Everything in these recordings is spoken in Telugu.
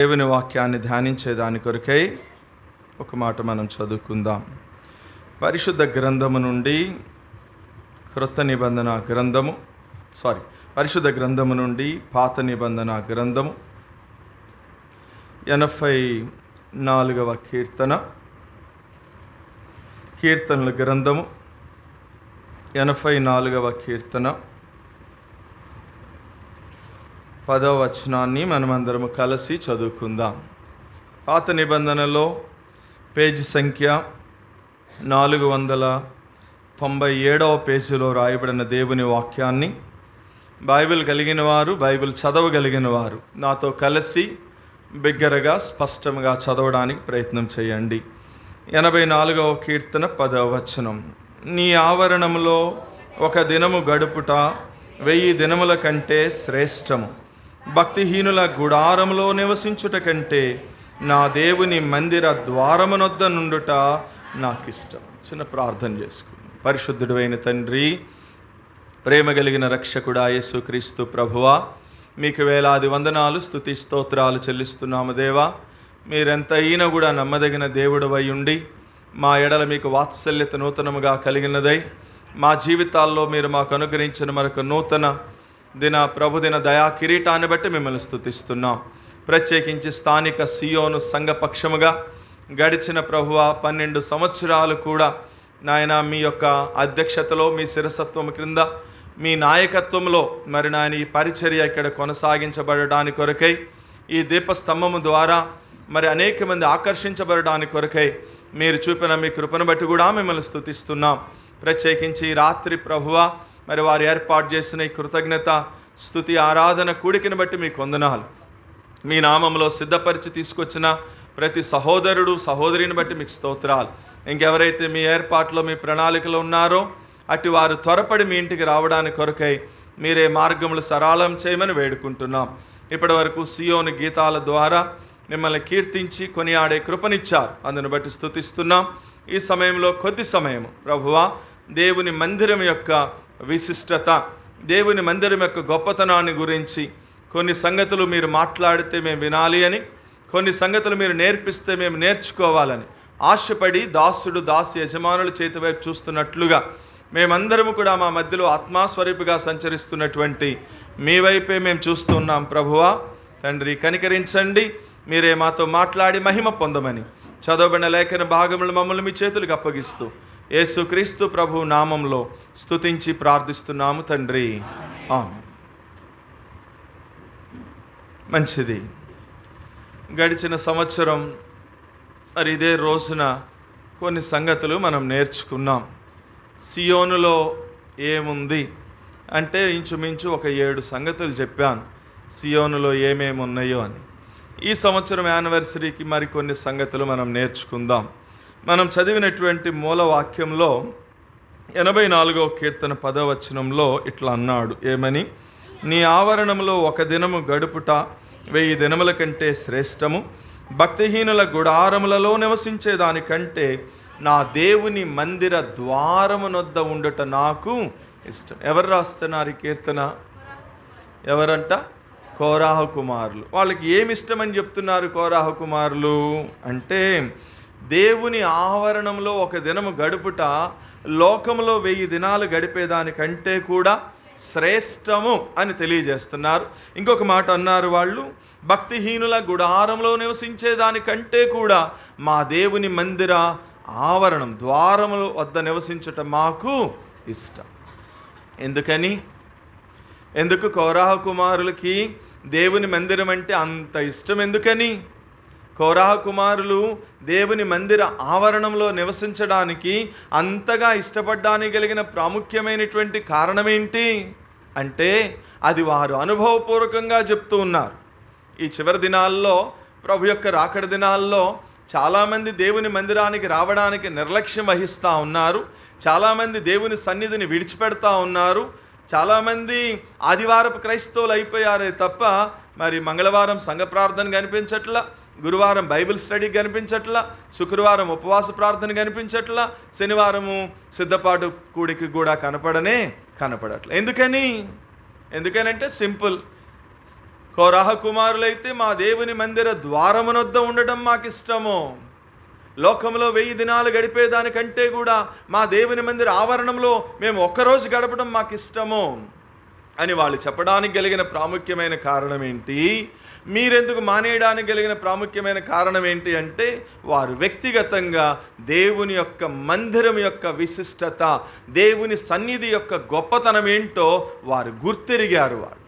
దేవుని వాక్యాన్ని ధ్యానించేదాని కొరకై ఒక మాట మనం చదువుకుందాం. పరిశుద్ధ గ్రంథము నుండి పరిశుద్ధ గ్రంథము నుండి పాత నిబంధన గ్రంథము 84వ కీర్తనల గ్రంథము 84వ కీర్తన 10వ వచనాన్ని మనమందరము కలిసి చదువుకుందాం. పాత నిబంధనలో పేజీ సంఖ్య 497వ పేజీలో రాయబడిన దేవుని వాక్యాన్ని బైబిల్ కలిగిన వారు, బైబిల్ చదవగలిగిన వారు నాతో కలిసి బిగ్గరగా స్పష్టంగా చదవడానికి ప్రయత్నం చేయండి. 84వ కీర్తన 10వ వచనం. నీ ఆవరణంలో ఒక దినము గడుపుట 1000 దినముల కంటే శ్రేష్టము. భక్తిహీనుల గుడారంలో నివసించుట కంటే నా దేవుని మందిర ద్వారమునొద్ద నుండుట నాకిష్టం. చిన్న ప్రార్థన చేసుకుందాం. పరిశుద్ధుడైన తండ్రి, ప్రేమ కలిగిన రక్షకుడా యేసుక్రీస్తు ప్రభువా, మీకు వేలాది వందనాలు, స్తుతి స్తోత్రాలు చెల్లిస్తున్నాము. దేవా, మీరెంతైనా కూడా నమ్మదగిన దేవుడవై ఉండి మా ఎడల మీకు వాత్సల్యత నూతనముగా కలిగినదై మా జీవితాల్లో మీరు మాకు అనుగ్రహించిన మరొక నూతన ప్రభుదిన దయా కిరీటాన్ని బట్టి మిమ్మల్ని స్తుతిస్తున్నాం. ప్రత్యేకించి స్థానిక సియోను సంఘపక్షముగా గడిచిన ప్రభువ 12 సంవత్సరాలు కూడా నాయన మీ యొక్క అధ్యక్షతలో, మీ శిరసత్వం క్రింద, మీ నాయకత్వంలో మరి నాయన ఈ పరిచర్య ఇక్కడ కొనసాగించబడడానికి కొరకై, ఈ దీపస్తంభము ద్వారా మరి అనేక మంది ఆకర్షించబడడానికి కొరకై మీరు చూపిన మీ కృపను బట్టి కూడా మిమ్మల్ని స్తుతిస్తున్నాం. ప్రత్యేకించి ఈ రాత్రి ప్రభువ మరి వారు ఏర్పాటు చేసిన ఈ కృతజ్ఞత స్తుతి ఆరాధన కూడికను బట్టి మీకు వందనాలు. మీ నామంలో సిద్ధపరిచి తీసుకొచ్చిన ప్రతి సహోదరుడు సహోదరిని బట్టి మీకు స్తోత్రాలు. ఇంకెవరైతే మీ ఏర్పాట్లో, మీ ప్రణాళికలో ఉన్నారో అటు వారు త్వరపడి మీ ఇంటికి రావడానికి కొరకై మీరే మార్గములు సరళం చేయమని వేడుకుంటున్నాం. ఇప్పటి వరకు సియోను గీతాల ద్వారా మిమ్మల్ని కీర్తించి కొనియాడే కృపనిచ్చారు, అందును బట్టి స్తుతిస్తున్నాం. ఈ సమయంలో కొద్ది సమయం ప్రభువా దేవుని మందిరం యొక్క విశిష్టత, దేవుని మందిరం యొక్క గొప్పతనాన్ని గురించి కొన్ని సంగతులు మీరు మాట్లాడితే మేము వినాలి అని, కొన్ని సంగతులు మీరు నేర్పిస్తే మేము నేర్చుకోవాలని ఆశపడి దాసుడు దాసి యజమానుల చేతి వైపు చూస్తున్నట్లుగా మేమందరము కూడా మా మధ్యలో ఆత్మాస్వరూపిగా సంచరిస్తున్నటువంటి మీ వైపే మేము చూస్తున్నాం. ప్రభువా తండ్రి, కనికరించండి, మీరే మాతో మాట్లాడి మహిమ పొందమని చదవబడిన లేఖన భాగములు మమ్మల్ని మీ చేతులకు అప్పగిస్తూ యేసుక్రీస్తు ప్రభు నామంలో స్తుతించి ప్రార్థిస్తున్నాము తండ్రి, ఆమేన్. మంచిది. గడిచిన సంవత్సరం మరి ఇదే రోజున కొన్ని సంగతులు మనం నేర్చుకున్నాం. సియోనులో ఏముంది అంటే ఇంచుమించు ఒక 7 సంగతులు చెప్పాను సియోనులో ఏమేమి ఉన్నాయో అని. ఈ సంవత్సరం యానివర్సరీకి మరికొన్ని సంగతులు మనం నేర్చుకుందాం. మనం చదివినటువంటి మూల వాక్యంలో 84వ కీర్తన 10వ వచనంలో ఇట్లా అన్నాడు, ఏమని? నీ ఆవరణంలో ఒక దినము గడుపుట 1000 దినముల కంటే శ్రేష్టము. భక్తిహీనుల గుడారములలో నివసించేదానికంటే నా దేవుని మందిర ద్వారమునొద్ద ఉండుట నాకు ఇష్టం. ఎవరు రాస్తున్నారు ఈ కీర్తన? ఎవరంట? కోరాహు కుమారులు. వాళ్ళకి ఏమి ఇష్టమని చెప్తున్నారు కోరాహు కుమారులు అంటే, దేవుని ఆవరణంలో ఒక దినము గడుపుట లోకంలో 1000 దినాలు గడిపేదానికంటే కూడా శ్రేష్టము అని తెలియజేస్తున్నారు. ఇంకొక మాట అన్నారు వాళ్ళు, భక్తిహీనుల గుడారంలో నివసించేదానికంటే కూడా మా దేవుని మందిర ఆవరణం ద్వారముల వద్ద నివసించుట మాకు ఇష్టం. ఎందుకు కోరాహు కుమారులకి దేవుని మందిరం అంటే అంత ఇష్టం? ఎందుకని? కోరాహు కుమారులు దేవుని మందిర ఆవరణంలో నివసించడానికి అంతగా ఇష్టపడడానికి కలిగిన ప్రాముఖ్యమైనటువంటి కారణం ఏంటి అంటే, అది వారు అనుభవపూర్వకంగా చెప్తూ ఉన్నారు. ఈ చివరి దినాల్లో, ప్రభు యొక్క రాకడ దినాల్లో చాలామంది దేవుని మందిరానికి రావడానికి నిర్లక్ష్యం వహిస్తూ ఉన్నారు. చాలామంది దేవుని సన్నిధిని విడిచిపెడతా ఉన్నారు. చాలామంది ఆదివారపు క్రైస్తవులు అయిపోయారే తప్ప మరి మంగళవారం సంఘ ప్రార్థన కనిపించట్లా, గురువారం బైబిల్ స్టడీ కనిపించట్లా, శుక్రవారం ఉపవాస ప్రార్థన కనిపించట్లా, శనివారము సిద్ధపాటు కూడికి కూడా కనపడట్లా. ఎందుకనంటే సింపుల్, కోరాహ కుమారులైతే మా దేవుని మందిర ద్వారమునొద్ద ఉండడం మాకు ఇష్టము, లోకంలో 1000 దినాలు గడిపేదానికంటే కూడా మా దేవుని మందిర ఆవరణంలో మేము ఒక్కరోజు గడపడం మాకు ఇష్టము అని వాళ్ళు చెప్పడానికి కలిగిన ప్రాముఖ్యమైన కారణం ఏంటి? మీరెందుకు మానేయడానికి కలిగిన ప్రాముఖ్యమైన కారణం ఏంటి అంటే, వారు వ్యక్తిగతంగా దేవుని యొక్క మందిరం యొక్క విశిష్టత, దేవుని సన్నిధి యొక్క గొప్పతనం ఏంటో వారు గుర్తెరిగారు. వాళ్ళు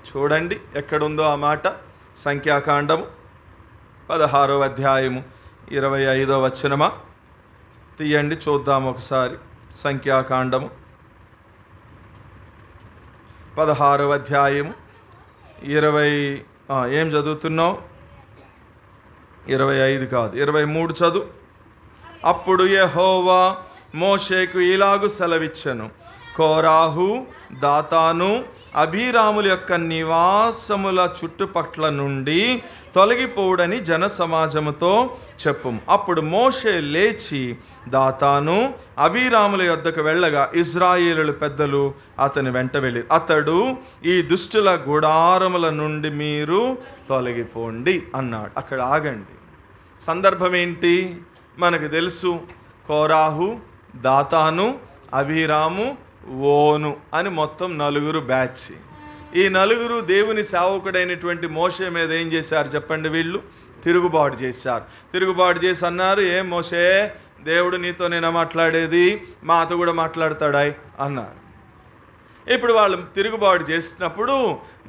చూడండి ఎక్కడుందో ఆ మాట. సంఖ్యాకాండము 16వ అధ్యాయము 25వ వచనమా? తీయండి చూద్దాం ఒకసారి. సంఖ్యాకాండము 16వ అధ్యాయము 20 ఏం చదువుతున్నావు? 25 కాదు, 23 చదువు. అప్పుడు యెహోవా మోషేకు ఇలాగు సెలవిచ్చెను, కోరాహు, దాతాను, అబీరాముల యొక్క నివాసముల చుట్టుపట్ల నుండి తొలగిపోవుడని జన సమాజముతో చెప్పుము. అప్పుడు మోషే లేచి దాతాను, అబీరాముల యొద్దకు వెళ్ళగా ఇశ్రాయేలు పెద్దలు అతని వెంట వెళ్ళి, అతడు ఈ దుష్టుల గుడారముల నుండి మీరు తొలగిపోండి అన్నాడు. అక్కడ ఆగండి. సందర్భం ఏంటి మనకు తెలుసు. కోరాహు, దాతాను, అబీరాము, ఓను అని మొత్తం 4 బ్యాచ్. ఈ 4 దేవుని సేవకుడైనటువంటి మోషే మీద ఏం చేశారు చెప్పండి? వీళ్ళు తిరుగుబాటు చేశారు. తిరుగుబాటు చేసి అన్నారు, ఏం మోషే, దేవుడు నీతో నేను మాట్లాడేది, మాతో కూడా మాట్లాడతాడా అన్నారు. ఇప్పుడు వాళ్ళు తిరుగుబాటు చేసినప్పుడు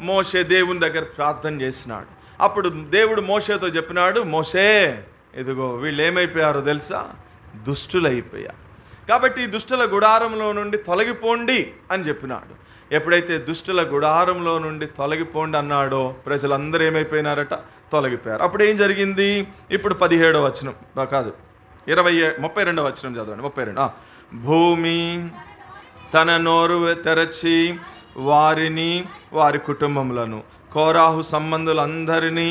మోషే దేవుని దగ్గర ప్రార్థన చేసినాడు. అప్పుడు దేవుడు మోషేతో చెప్పినాడు, మోషే ఇదిగో వీళ్ళు ఏమైపోయారో తెలుసా? దుష్టులైపోయారు. కాబట్టి ఈ దుష్టుల గుడారంలో నుండి తొలగిపోండి అని చెప్పినాడు. ఎప్పుడైతే దుష్టుల గుడారంలో నుండి తొలగిపోండి అన్నాడో ప్రజలందరూ ఏమైపోయినారట? తొలగిపోయారు. అప్పుడు ఏం జరిగింది? ఇప్పుడు 17వ వచనం కాదు, 32వ వచనం చదవండి. 32. భూమి తన నోరు తెరచి వారిని, వారి కుటుంబములను, కోరాహు సంబంధులందరినీ,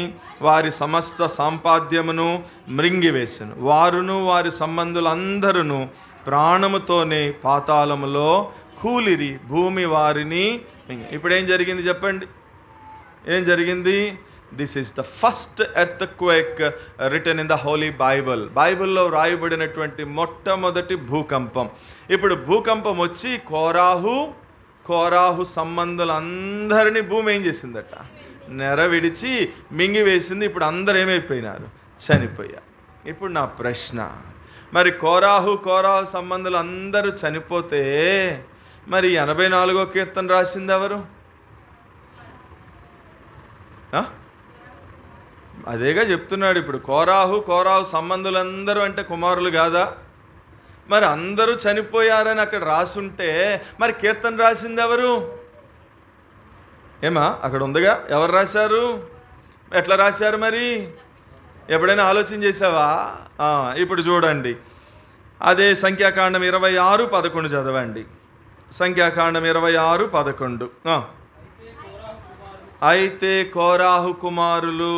వారి సమస్త సంపాద్యమును మృంగివేసెను. వారును వారి సంబంధులందరూ ప్రాణముతోనే పాతాళములో కూలిరి. భూమి వారిని. ఇప్పుడు ఏం జరిగింది చెప్పండి? ఏం జరిగింది? This is the first earthquake written in the holy Bible. బైబిల్లో రాయబడినటువంటి మొట్టమొదటి భూకంపం. ఇప్పుడు భూకంపం వచ్చి కోరాహు సంబంధులందరినీ భూమి ఏం చేసిందట? నెర విడిచి మింగివేసింది. ఇప్పుడు అందరూ ఏమైపోయినారు? చనిపోయారు. ఇప్పుడు నా ప్రశ్న, మరి కోరాహు సంబంధులు అందరూ చనిపోతే మరి 84వ కీర్తన రాసింది ఎవరు? అదేగా చెప్తున్నాడు. ఇప్పుడు కోరాహు సంబంధులందరూ అంటే కుమారులు కాదా? మరి అందరూ చనిపోయారని అక్కడ రాసుంటే మరి కీర్తన రాసింది ఎవరు? ఏమా అక్కడ ఉందిగా, ఎవరు రాశారు? ఎట్లా రాశారు మరి? ఎప్పుడైనా ఆలోచన చేసావా? ఇప్పుడు చూడండి, అదే సంఖ్యాకాండం 26:11 చదవండి. సంఖ్యాకాండం 26:11. అయితే కోరాహు కుమారులు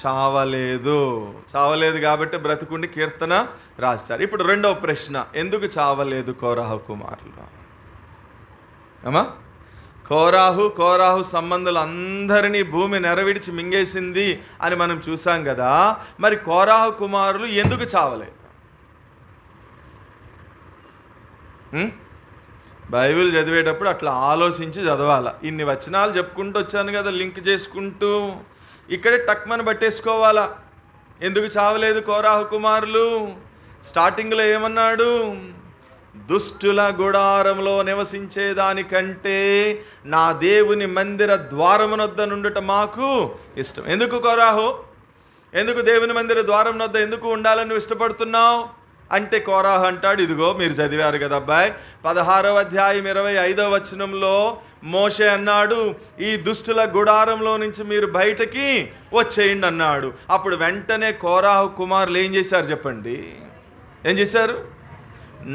చావలేదు కాబట్టి బ్రతుకుండి కీర్తన రాశారు. ఇప్పుడు రెండవ ప్రశ్న, ఎందుకు చావలేదు కోరాహు కుమారులు? అమ్మా, కోరాహు సంబంధులందరినీ భూమి నెరవిడిచి మింగేసింది అని మనం చూసాం కదా. మరి కోరాహు కుమారులు ఎందుకు చావలేదు? బైబిల్ చదివేటప్పుడు అట్లా ఆలోచించి చదవాల. ఇన్ని వచనాలు చెప్పుకుంటూ వచ్చాను కదా, లింక్ చేసుకుంటూ ఇక్కడే టక్మని పట్టేసుకోవాలా. ఎందుకు చావలేదు కోరాహు కుమారులు? స్టార్టింగ్లో ఏమన్నాడు? దుష్టుల గుడారంలో నివసించేదానికంటే నా దేవుని మందిర ద్వారమునొద్ద నుండుట మాకు ఇష్టం. ఎందుకు కోరాహు? ఎందుకు దేవుని మందిర ద్వారం వద్ద ఎందుకు ఉండాలని నువ్వు ఇష్టపడుతున్నావు అంటే కోరాహు అంటాడు, ఇదిగో మీరు చదివారు కదా అబ్బాయి, 16వ అధ్యాయం 25వ వచనంలో మోషే అన్నాడు, ఈ దుష్టుల గుడారంలో నుంచి మీరు బయటకి వచ్చేయండి అన్నాడు. అప్పుడు వెంటనే కోరాహు కుమారులు ఏం చేశారు చెప్పండి? ఏం చేశారు?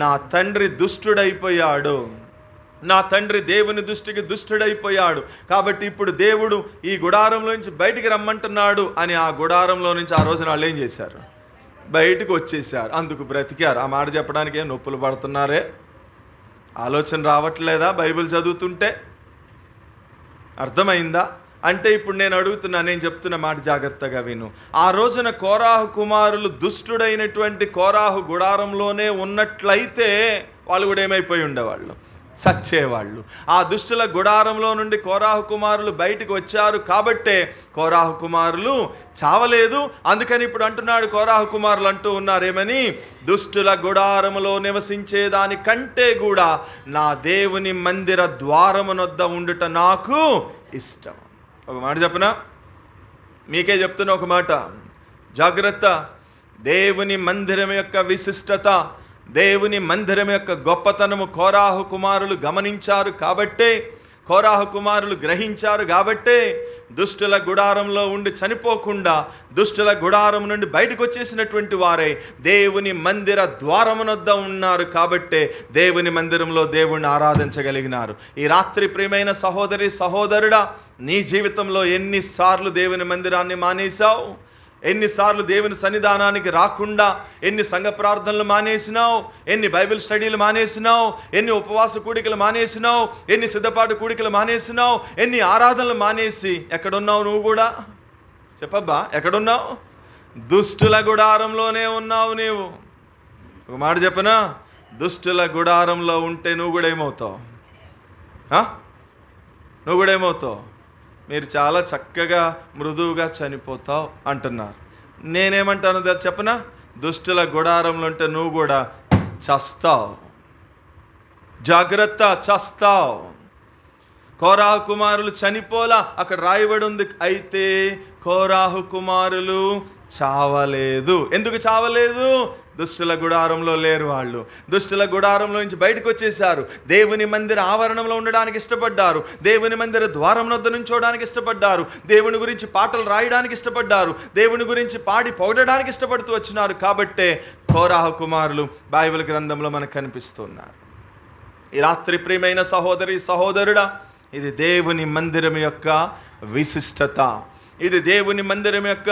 నా తండ్రి దుష్టుడైపోయాడు, నా తండ్రి దేవుని దృష్టికి దుష్టుడైపోయాడు, కాబట్టి ఇప్పుడు దేవుడు ఈ గుడారంలో నుంచి బయటికి రమ్మంటున్నాడు అని ఆ గుడారంలో నుంచి ఆ రోజున వాళ్ళు ఏం చేశారు? బయటకు వచ్చేసారు. అందుకు బ్రతికారు. ఆ మాట చెప్పడానికి ఏం నొప్పులు పడుతున్నారే? ఆలోచన రావట్లేదా బైబిల్ చదువుతుంటే? అర్థమైందా? అంటే ఇప్పుడు నేను చెప్తున్న మాట జాగ్రత్తగా విను. ఆ రోజున కోరాహు కుమారులు దుష్టుడైనటువంటి కోరాహు గుడారంలోనే ఉన్నట్లయితే వాళ్ళు కూడా ఏమైపోయి ఉండేవాళ్ళు, చచ్చేవాళ్ళు. ఆ దుష్టుల గుడారంలో నుండి కోరాహు కుమారులు బయటికి వచ్చారు కాబట్టే కోరాహు కుమారులు చావలేదు. అందుకని ఇప్పుడు అంటున్నాడు, కోరాహు కుమారులు అంటూ ఉన్నారేమని, దుష్టుల గుడారములో నివసించేదాని కంటే కూడా నా దేవుని మందిర ద్వారమునొద్ద ఉండుట నాకు ఇష్టం. ఒక మాట చెప్పనా, మీకే చెప్తున్నా ఒక మాట, జాగ్రత్త. దేవుని మందిరం యొక్క విశిష్టత, దేవుని మందిరం యొక్క గొప్పతనము కోరాహు కుమారులు గమనించారు కాబట్టే, కోరాహు కుమారులు గ్రహించారు కాబట్టే దుష్టుల గుడారంలో ఉండి చనిపోకుండా దుష్టుల గుడారం నుండి బయటకు వచ్చేసినటువంటి వారే దేవుని మందిర ద్వారమునొద్ద ఉన్నారు కాబట్టే దేవుని మందిరంలో దేవుణ్ణి ఆరాధించగలిగినారు. ఈ రాత్రి ప్రియమైన సహోదరి సహోదరుడా, నీ జీవితంలో ఎన్నిసార్లు దేవుని మందిరాన్ని మానేశావు? ఎన్నిసార్లు దేవుని సన్నిధానానికి రాకుండా ఎన్ని సంఘ ప్రార్థనలు మానేసినావు, ఎన్ని బైబిల్ స్టడీలు మానేసినావు, ఎన్ని ఉపవాస కూడికలు మానేసినావు, ఎన్ని సిద్ధపాటు కూడికలు మానేసినావు, ఎన్ని ఆరాధనలు మానేసి ఎక్కడున్నావు నువ్వు కూడా? చెప్పబ్బా, ఎక్కడున్నావు? దుష్టుల గుడారంలోనే ఉన్నావు నీవు. ఒక మాట చెప్పనా, దుష్టుల గుడారంలో ఉంటే నువ్వు కూడా ఏమవుతావు? నువ్వు కూడా ఏమవుతావు? మీరు చాలా చక్కగా మృదువుగా చనిపోతావు అంటున్నారు. నేనేమంటాను చెప్పనా, దుష్టుల గుడారంలో ఉంటే నువ్వు కూడా చస్తావు. జాగ్రత్త, చస్తావు. కోరాహు కుమారులు చనిపోలా, అక్కడ రాయబడి ఉంది. అయితే కోరాహు కుమారులు చావలేదు. ఎందుకు చావలేదు? దుష్టుల గుడారంలో లేరు వాళ్ళు. దుష్టుల గుడారంలో నుంచి బయటకు వచ్చేసారు. దేవుని మందిర ఆవరణంలో ఉండడానికి ఇష్టపడ్డారు. దేవుని మందిర ద్వారం వద్ద నుంచోడానికి ఇష్టపడ్డారు. దేవుని గురించి పాటలు రాయడానికి ఇష్టపడ్డారు. దేవుని గురించి పాడి పొగడడానికి ఇష్టపడుతూ వచ్చినారు. కాబట్టే కోరాహు కుమారులు బైబిల్ గ్రంథంలో మనకు కనిపిస్తున్నారు. ఈ రాత్రి ప్రియమైన సహోదరి సహోదరుడా, ఇది దేవుని మందిరం యొక్క విశిష్టత, ఇది దేవుని మందిరం యొక్క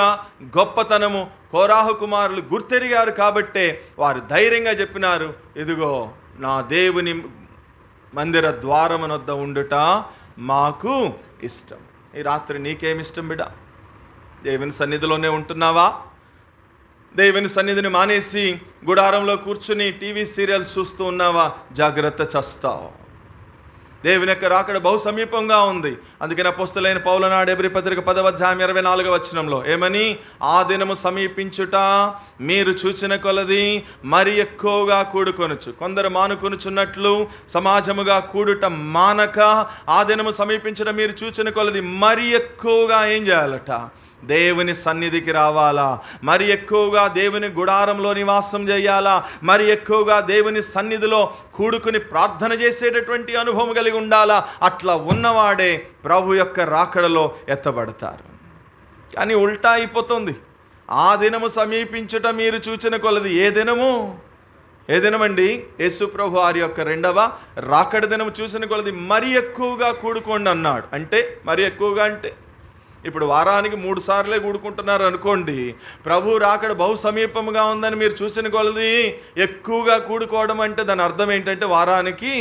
గొప్పతనము. కోరాహు కుమారులు గుర్తెరిగారు కాబట్టే వారు ధైర్యంగా చెప్పినారు, ఇదిగో నా దేవుని మందిర ద్వారమునొద్ద ఉండుట మాకు ఇష్టం. ఈ రాత్రి నీకేమిష్టం బిడ్డ? దేవుని సన్నిధిలోనే ఉంటున్నావా? దేవుని సన్నిధిని మానేసి గుడారంలో కూర్చుని టీవీ సీరియల్స్ చూస్తూ ఉన్నావా? జాగ్రత్త, చస్తావు. దేవుని యొక్క రాకడ బహు సమీపంగా ఉంది. అందుకని అపోస్తలుడైన పౌలు నాడు హెబ్రీ పత్రిక 10వ అధ్యాయం 24వ వచనంలో ఏమని, ఆ దినము సమీపించుట మీరు చూచిన కొలది మరి ఎక్కువగా కూడుకొనుచు. కొందరు మానుకొనుచున్నట్లు సమాజముగా కూడుట మానక ఆ దినము సమీపించుట మీరు చూచిన కొలది మరి ఎక్కువగా ఏం చేయాలట? దేవుని సన్నిధికి రావాలా? మరి ఎక్కువగా దేవుని గుడారంలో నివాసం చేయాలా? మరి ఎక్కువగా దేవుని సన్నిధిలో కూడుకుని ప్రార్థన చేసేటటువంటి అనుభవం కలిగి ఉండాలా? అట్లా ఉన్నవాడే ప్రభు యొక్క రాకడలో ఎత్తబడతారు. కానీ ఉల్టా అయిపోతుంది. ఆ దినము సమీపించుట మీరు చూచిన కొలది. ఏ దినము? ఏ దినమండి? యేసు ప్రభు వారి యొక్క రెండవ రాకడ దినము చూసిన కొలది మరి ఎక్కువగా కూడుకోండి అన్నాడు. అంటే మరి ఎక్కువగా అంటే ఇప్పుడు వారానికి 3 సార్లే కూడుకుంటున్నారు అనుకోండి. ప్రభు రాకడ బహు సమీపంగా ఉందని మీరు చూసిన కొలది ఎక్కువగా కూడుకోవడం అంటే దాని అర్థం ఏంటంటే వారానికి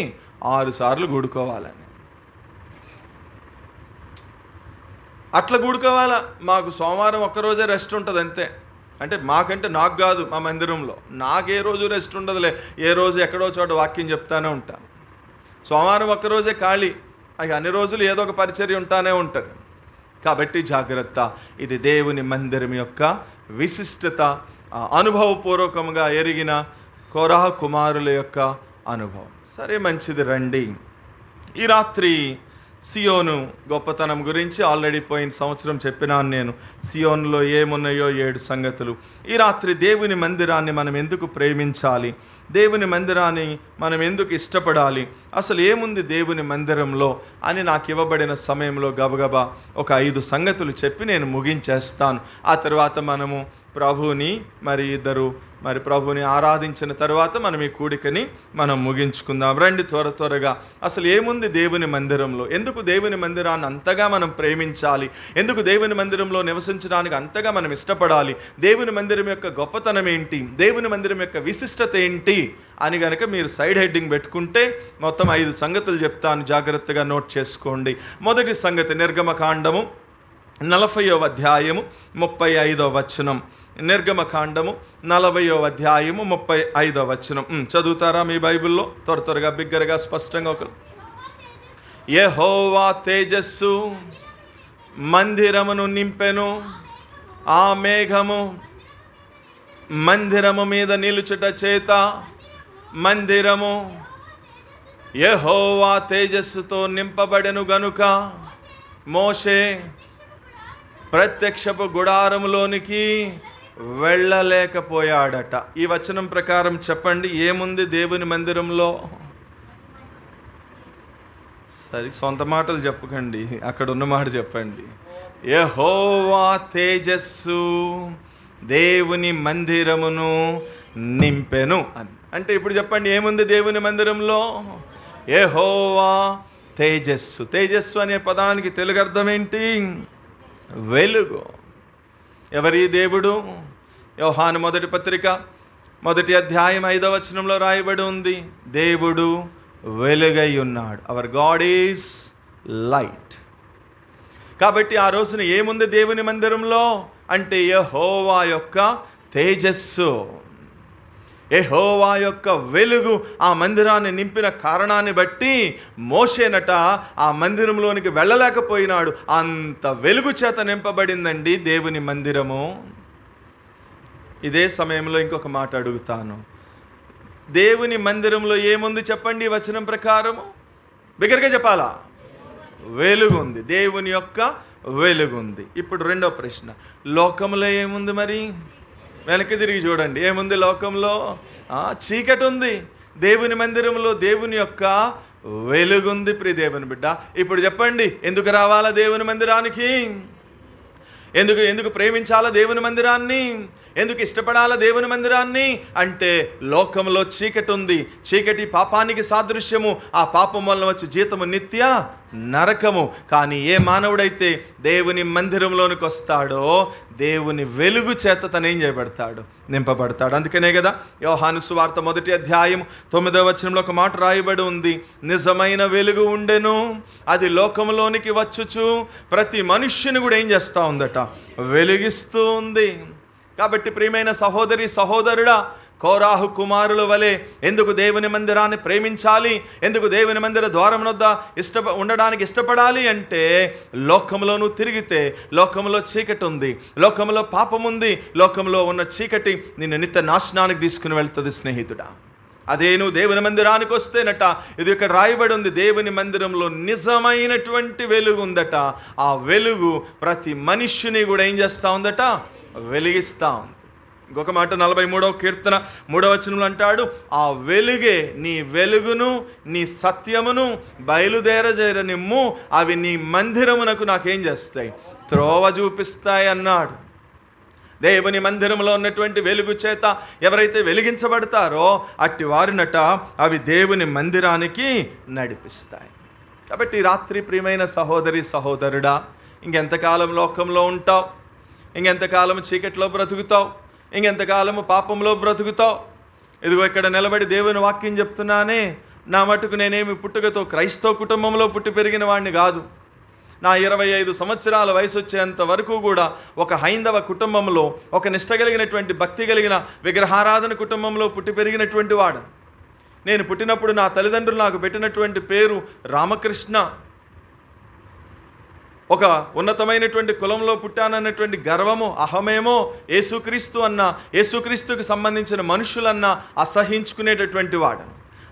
6 సార్లు కూడుకోవాలని. అట్లా కూడుకోవాలా? మాకు సోమవారం ఒక్కరోజే రెస్ట్ ఉంటుంది అంతే. అంటే మాకంటే నాకు కాదు, మా మందిరంలో నాకే రోజు రెస్ట్ ఉండదులే. ఏ రోజు ఎక్కడో చోట వాక్యం చెప్తానే ఉంటాను. సోమవారం ఒక్కరోజే ఖాళీ, అన్ని రోజులు ఏదో ఒక పరిచర్య ఉంటానే ఉంటుంది. కాబట్టి జాగ్రత్త. ఇది దేవుని మందిరం యొక్క విశిష్టత, అనుభవపూర్వకంగా ఎరిగిన కోరాహు కుమారుల యొక్క అనుభవం. సరే, మంచిది, రండి. ఈ రాత్రి సియోను గొప్పతనం గురించి ఆల్రెడీ పోయిన సంవత్సరం చెప్పినాను నేను. సియోనులో ఏమున్నాయో 7 సంగతులు. ఈ రాత్రి దేవుని మందిరాన్ని మనం ఎందుకు ప్రేమించాలి, దేవుని మందిరాన్ని మనం ఎందుకు ఇష్టపడాలి, అసలు ఏముంది దేవుని మందిరంలో అని నాకు ఇవ్వబడిన సమయంలో గబగబా ఒక 5 సంగతులు చెప్పి నేను ముగించేస్తాను. ఆ తర్వాత మనము ప్రభువుని ఇద్దరు ప్రభువుని ఆరాధించిన తర్వాత మనం ఈ కూడికని మనం ముగించుకుందాం. రండి త్వరగా. అసలు ఏముంది దేవుని మందిరంలో? ఎందుకు దేవుని మందిరాన్ని అంతగా మనం ప్రేమించాలి? ఎందుకు దేవుని మందిరంలో నివసించడానికి అంతగా మనం ఇష్టపడాలి? దేవుని మందిరం యొక్క గొప్పతనం ఏంటి? దేవుని మందిరం యొక్క విశిష్టత ఏంటి అని గనక మీరు సైడ్ హెడ్డింగ్ పెట్టుకుంటే మొత్తం 5 సంగతులు చెప్తాను, జాగ్రత్తగా నోట్ చేసుకోండి. మొదటి సంగతి నిర్గమకాండము 40వ అధ్యాయము 35వ వచనం. నిర్గమకాండము 40వ అధ్యాయము 35వ వచనం. చదువుతారా మీ బైబిల్లో? త్వరగా బిగ్గరగా స్పష్టంగా. యెహోవా తేజస్సు మందిరమును నింపెను, ఆ మేఘము మందిరము మీద నిలుచుట చేత మందిరము యెహోవా తేజస్సుతో నింపబడెను గనుక మోషే ప్రత్యక్షపు గుడారములోనికి వెళ్ళలేకపోయాడట. ఈ వచనం ప్రకారం చెప్పండి, ఏముంది దేవుని మందిరంలో? సరే, సొంత మాటలు చెప్పకండి, అక్కడ ఉన్న మాట చెప్పండి. యెహోవా తేజస్సు దేవుని మందిరమును నింపెను అని అంటే ఇప్పుడు చెప్పండి, ఏముంది దేవుని మందిరంలో? యెహోవా తేజస్సు. తేజస్సు అనే పదానికి తెలుగు అర్థం ఏంటి? వెలుగు. ఎవరి దేవుడు? యోహాను మొదటి పత్రిక 1వ అధ్యాయం 5వ వచనంలో రాయబడి ఉంది, దేవుడు వెలుగై ఉన్నాడు. Hour God is light. కాబట్టి ఆ రోజున ఏముంది దేవుని మందిరంలో అంటే యెహోవా యొక్క తేజస్సు, యెహోవా యొక్క వెలుగు ఆ మందిరాన్ని నింపిన కారణాన్ని బట్టి మోషేనట ఆ మందిరంలోనికి వెళ్ళలేకపోయినాడు. అంత వెలుగు చేత నింపబడిందండి దేవుని మందిరము. ఇదే సమయంలో ఇంకొక మాట అడుగుతాను, దేవుని మందిరంలో ఏముంది చెప్పండి వచనం ప్రకారము? బిగ్గరగా చెప్పాలా? వెలుగుంది, దేవుని యొక్క వెలుగుంది. ఇప్పుడు రెండో ప్రశ్న, లోకంలో ఏముంది మరి? వెనక్కి తిరిగి చూడండి, ఏముంది లోకంలో? చీకటి ఉంది. దేవుని మందిరంలో దేవుని యొక్క వెలుగుంది. ప్రియ దేవుని బిడ్డ, ఇప్పుడు చెప్పండి, ఎందుకు రావాలా దేవుని మందిరానికి? ఎందుకు ప్రేమించాలా దేవుని మందిరాన్ని? ఎందుకు ఇష్టపడాలా దేవుని మందిరాన్ని? అంటే లోకంలో చీకటి ఉంది. చీకటి పాపానికి సాదృశ్యము. ఆ పాపం వల్ల వచ్చే జీతము నిత్య నరకము. కానీ ఏ మానవుడైతే దేవుని మందిరంలోనికి వస్తాడో దేవుని వెలుగు చేత తను ఏం చేయబడతాడు? నింపబడతాడు. అందుకనే కదా యోహాను సువార్త 1వ అధ్యాయం 9వ వచనంలో ఒక మాట రాయబడి ఉంది, నిజమైన వెలుగు ఉండెను, అది లోకంలోనికి వచ్చుచు ప్రతి మనుష్యుని కూడా ఏం చేస్తూ ఉందట? వెలిగిస్తూ ఉంది. కాబట్టి ప్రియమైన సహోదరి సహోదరుడా, కోరాహు కుమారుల వలె ఎందుకు దేవుని మందిరాన్ని ప్రేమించాలి? ఎందుకు దేవుని మందిర ద్వారం వద్ద ఉండడానికి ఇష్టపడాలి అంటే, లోకంలోనూ తిరిగితే లోకంలో చీకటి ఉంది, లోకంలో పాపం ఉంది, లోకంలో ఉన్న చీకటి నిన్ను నిత్య నాశనానికి తీసుకుని వెళ్తుంది స్నేహితుడా. అదే నువ్వు దేవుని మందిరానికి వస్తేనట, ఇది ఇక్కడ రాయబడి ఉంది, దేవుని మందిరంలో నిజమైనటువంటి వెలుగు ఉందట. ఆ వెలుగు ప్రతి మనుష్యుని కూడా ఏం చేస్తూ ఉందట? వెలిగిస్తూ ఉంది. ఇంకొక మాట 43వ కీర్తన 3వ వచనంలో అంటాడు, ఆ వెలుగే నీ వెలుగును నీ సత్యమును బయలుదేరజేరనిమ్ము, అవి నీ మందిరమునకు నాకేం చేస్తాయి? త్రోవ చూపిస్తాయి అన్నాడు. దేవుని మందిరంలో ఉన్నటువంటి వెలుగు చేత ఎవరైతే వెలిగించబడతారో అట్టి వారినట అవి దేవుని మందిరానికి నడిపిస్తాయి. కాబట్టి రాత్రి ప్రియమైన సహోదరి సహోదరుడా, ఇంకెంతకాలం లోకంలో ఉంటావు? ఇంకెంతకాలం చీకట్లో బ్రతుకుతావు? ఇంకెంతకాలము పాపంలో బ్రతుకుతావు? ఇదిగో ఇక్కడ నిలబడి దేవుని వాక్యం చెప్తున్నానే, నా మటుకు నేనేమి పుట్టుకతో క్రైస్తవ కుటుంబంలో పుట్టి పెరిగిన వాడిని కాదు. నా 25 సంవత్సరాల వయసు వచ్చేంత వరకు కూడా ఒక హైందవ కుటుంబంలో, ఒక నిష్ట కలిగినటువంటి భక్తి కలిగిన విగ్రహారాధన కుటుంబంలో పుట్టి పెరిగినటువంటి వాడు. నేను పుట్టినప్పుడు నా తల్లిదండ్రులు నాకు పెట్టినటువంటి పేరు రామకృష్ణ. ఒక ఉన్నతమైనటువంటి కులంలో పుట్టానన్నటువంటి గర్వము, అహమేమో యేసుక్రీస్తు అన్న, యేసుక్రీస్తుకు సంబంధించిన మనుషులన్న అసహించుకునేటటువంటి వాడు.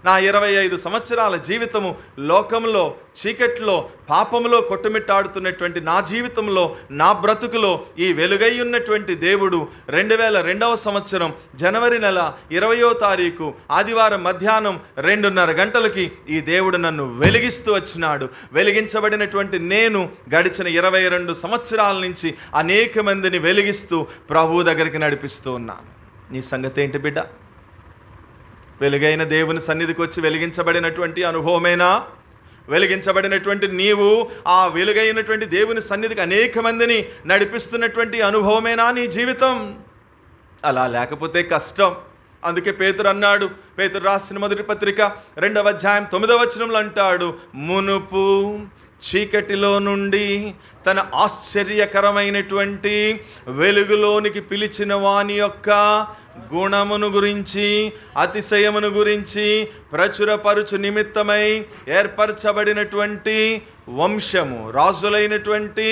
నా 25 సంవత్సరాల జీవితము లోకంలో చీకట్లో పాపంలో కొట్టుమిట్టాడుతున్నటువంటి నా జీవితంలో, నా బ్రతుకులో ఈ వెలుగై ఉన్నటువంటి దేవుడు 2002వ సంవత్సరం జనవరి నెల 20వ తారీఖు ఆదివారం మధ్యాహ్నం 2:30 గంటలకి ఈ దేవుడు నన్ను వెలిగిస్తూ వచ్చినాడు. వెలిగించబడినటువంటి నేను గడిచిన 22 సంవత్సరాల నుంచి అనేక మందిని వెలిగిస్తూ ప్రభువు దగ్గరికి నడిపిస్తూ ఉన్నాను. నీ సంగతి ఏంటి బిడ్డ? వెలుగైన దేవుని సన్నిధికి వచ్చి వెలిగించబడినటువంటి అనుభవమేనా? వెలిగించబడినటువంటి నీవు ఆ వెలుగైనటువంటి దేవుని సన్నిధికి అనేక మందిని నడిపిస్తున్నటువంటి అనుభవమేనా నీ జీవితం? అలా లేకపోతే కష్టం. అందుకే పేతురు అన్నాడు, పేతురు రాసిన మొదటి పత్రిక 2వ అధ్యాయం 9వ వచనంలో అంటాడు, మునుపు చీకటిలో నుండి తన ఆశ్చర్యకరమైనటువంటి వెలుగులోనికి పిలిచిన వాని యొక్క గుణమును గురించి, అతిశయమును గురించి ప్రచురపరుచు నిమిత్తమై ఏర్పరచబడినటువంటి వంశము, రాజులైనటువంటి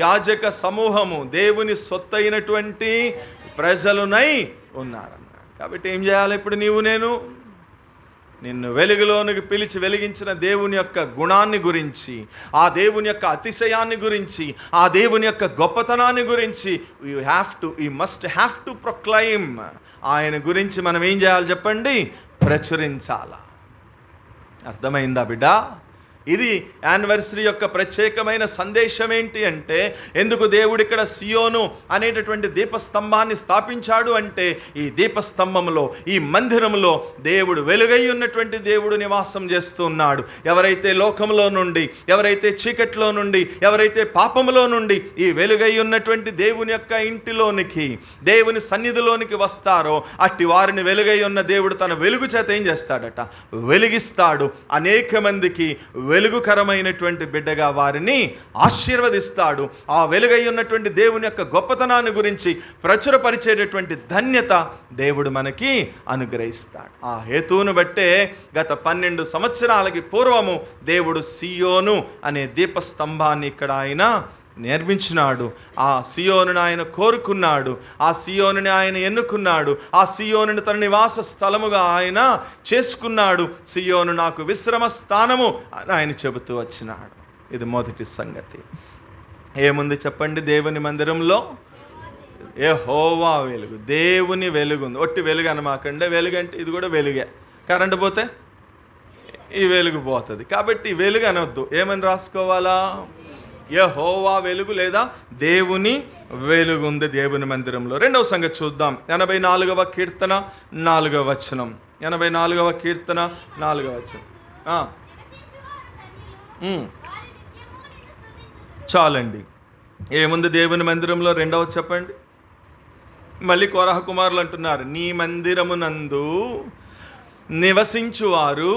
యాజక సమూహము, దేవుని సొత్తైనటువంటి ప్రజలునై ఉన్నారన్నాడు. కాబట్టి ఏం చేయాలి ఇప్పుడు నేను? నిన్ను వెలుగులోనికి పిలిచి వెలిగించిన దేవుని యొక్క గుణాన్ని గురించి, ఆ దేవుని యొక్క అతిశయాన్ని గురించి, ఆ దేవుని యొక్క గొప్పతనాన్ని గురించి we must have to proclaim. ఆయన గురించి మనం ఏం చేయాలి చెప్పండి? ప్రచురించాలా. అర్థమైందా బిడ్డ? ఇది యానివర్సరీ యొక్క ప్రత్యేకమైన సందేశం ఏంటి అంటే, ఎందుకు దేవుడు ఇక్కడ సియోను అనేటటువంటి దీపస్తంభాన్ని స్థాపించాడు అంటే, ఈ దీపస్తంభంలో, ఈ మందిరంలో దేవుడు వెలుగై ఉన్నటువంటి దేవుడు నివాసం చేస్తూ ఉన్నాడు. ఎవరైతే లోకంలో నుండి, ఎవరైతే చీకట్లో నుండి, ఎవరైతే పాపంలో నుండి ఈ వెలుగై ఉన్నటువంటి దేవుని యొక్క ఇంటిలోనికి, దేవుని సన్నిధిలోనికి వస్తారో అట్టి వారిని వెలుగై ఉన్న దేవుడు తన వెలుగు చేత ఏం చేస్తాడట? వెలిగిస్తాడు. అనేక మందికి వెలుగుకరమైనటువంటి బిడ్డగా వారిని ఆశీర్వదిస్తాడు. ఆ వెలుగై ఉన్నటువంటి దేవుని యొక్క గొప్పతనాన్ని గురించి ప్రచురపరిచేటటువంటి ధన్యత దేవుడు మనకి అనుగ్రహిస్తాడు. ఆ హేతువును బట్టే గత 12 సంవత్సరాలకి పూర్వము దేవుడు సియోను అనే దీపస్తంభాన్ని ఇక్కడ ఆయన నిర్మించినాడు. ఆ సియోనుని ఆయన కోరుకున్నాడు, ఆ సియోనుని ఆయన ఎన్నుకున్నాడు, ఆ సియోనుని తన నివాస స్థలముగా ఆయన చేసుకున్నాడు. సియోను నాకు విశ్రమ స్థానము అని ఆయన చెబుతూ వచ్చినాడు. ఇది మొదటి సంగతి. ఏముంది చెప్పండి దేవుని మందిరంలో? యెహోవా వెలుగు, దేవుని వెలుగు ఉంది. ఒట్టి వెలుగు అనమాకండి. వెలుగు అంటే ఇది కూడా వెలుగే. కరెంటు పోతే ఈ వెలుగు పోతుంది. కాబట్టి వెలుగు అనవద్దు. ఏమని రాసుకోవాలా? యెహోవా వెలుగు లేదా దేవుని వెలుగు ఉంది దేవుని మందిరంలో. రెండవ సంగతి చూద్దాం. 84వ కీర్తన 4వ వచనం. 84వ కీర్తన 4వ వచనం. చాలండి. ఏముంది దేవుని మందిరంలో? రెండవ చెప్పండి. మళ్ళీ కోరహ కుమారులు అంటున్నారు, నీ మందిరమునందు నివసించువారు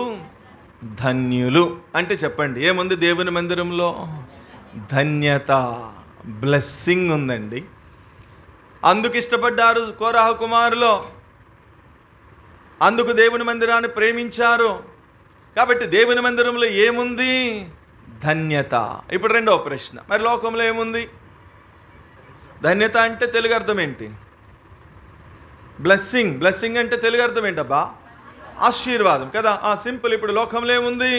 ధన్యులు అంటే చెప్పండి. ఏముంది దేవుని మందిరంలో? ధన్యత, బ్లెస్సింగ్ ఉందండి. అందుకు ఇష్టపడ్డారు కోరహ కుమారులు, అందుకు దేవుని మందిరాన్ని ప్రేమించారు. కాబట్టి దేవుని మందిరంలో ఏముంది? ధన్యత. ఇప్పుడు రెండవ ప్రశ్న, మరి లోకంలో ఏముంది? ధన్యత అంటే తెలుగు అర్థం ఏంటి? బ్లెస్సింగ్. బ్లెస్సింగ్ అంటే తెలుగు అర్థం ఏంటబ్బా? ఆశీర్వాదం కదా. సింపుల్. ఇప్పుడు లోకంలో ఏముంది?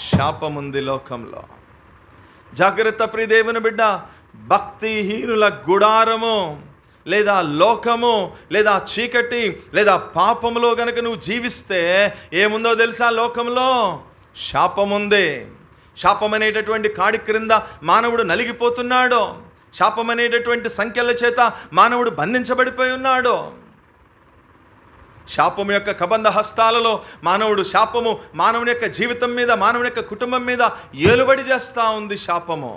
శాపం ఉంది లోకంలో. జాగ్రత్త ప్రియ దేవుని బిడ్డ. భక్తిహీనుల గుడారము లేదా లోకము లేదా చీకటి లేదా పాపములో గనక నువ్వు జీవిస్తే ఏముందో తెలుసా? లోకంలో శాపం ఉంది. శాపం అనేటటువంటి కాడి క్రింద మానవుడు నలిగిపోతున్నాడు. శాపం అనేటటువంటి సంఖ్యల చేత మానవుడు బంధించబడిపోయి ఉన్నాడు. శాపము యొక్క కబంధ హస్తాలలో శాపము మానవుని యొక్క జీవితం మీద, మానవుని యొక్క కుటుంబం మీద ఏలుబడి చేస్తూ ఉంది శాపము.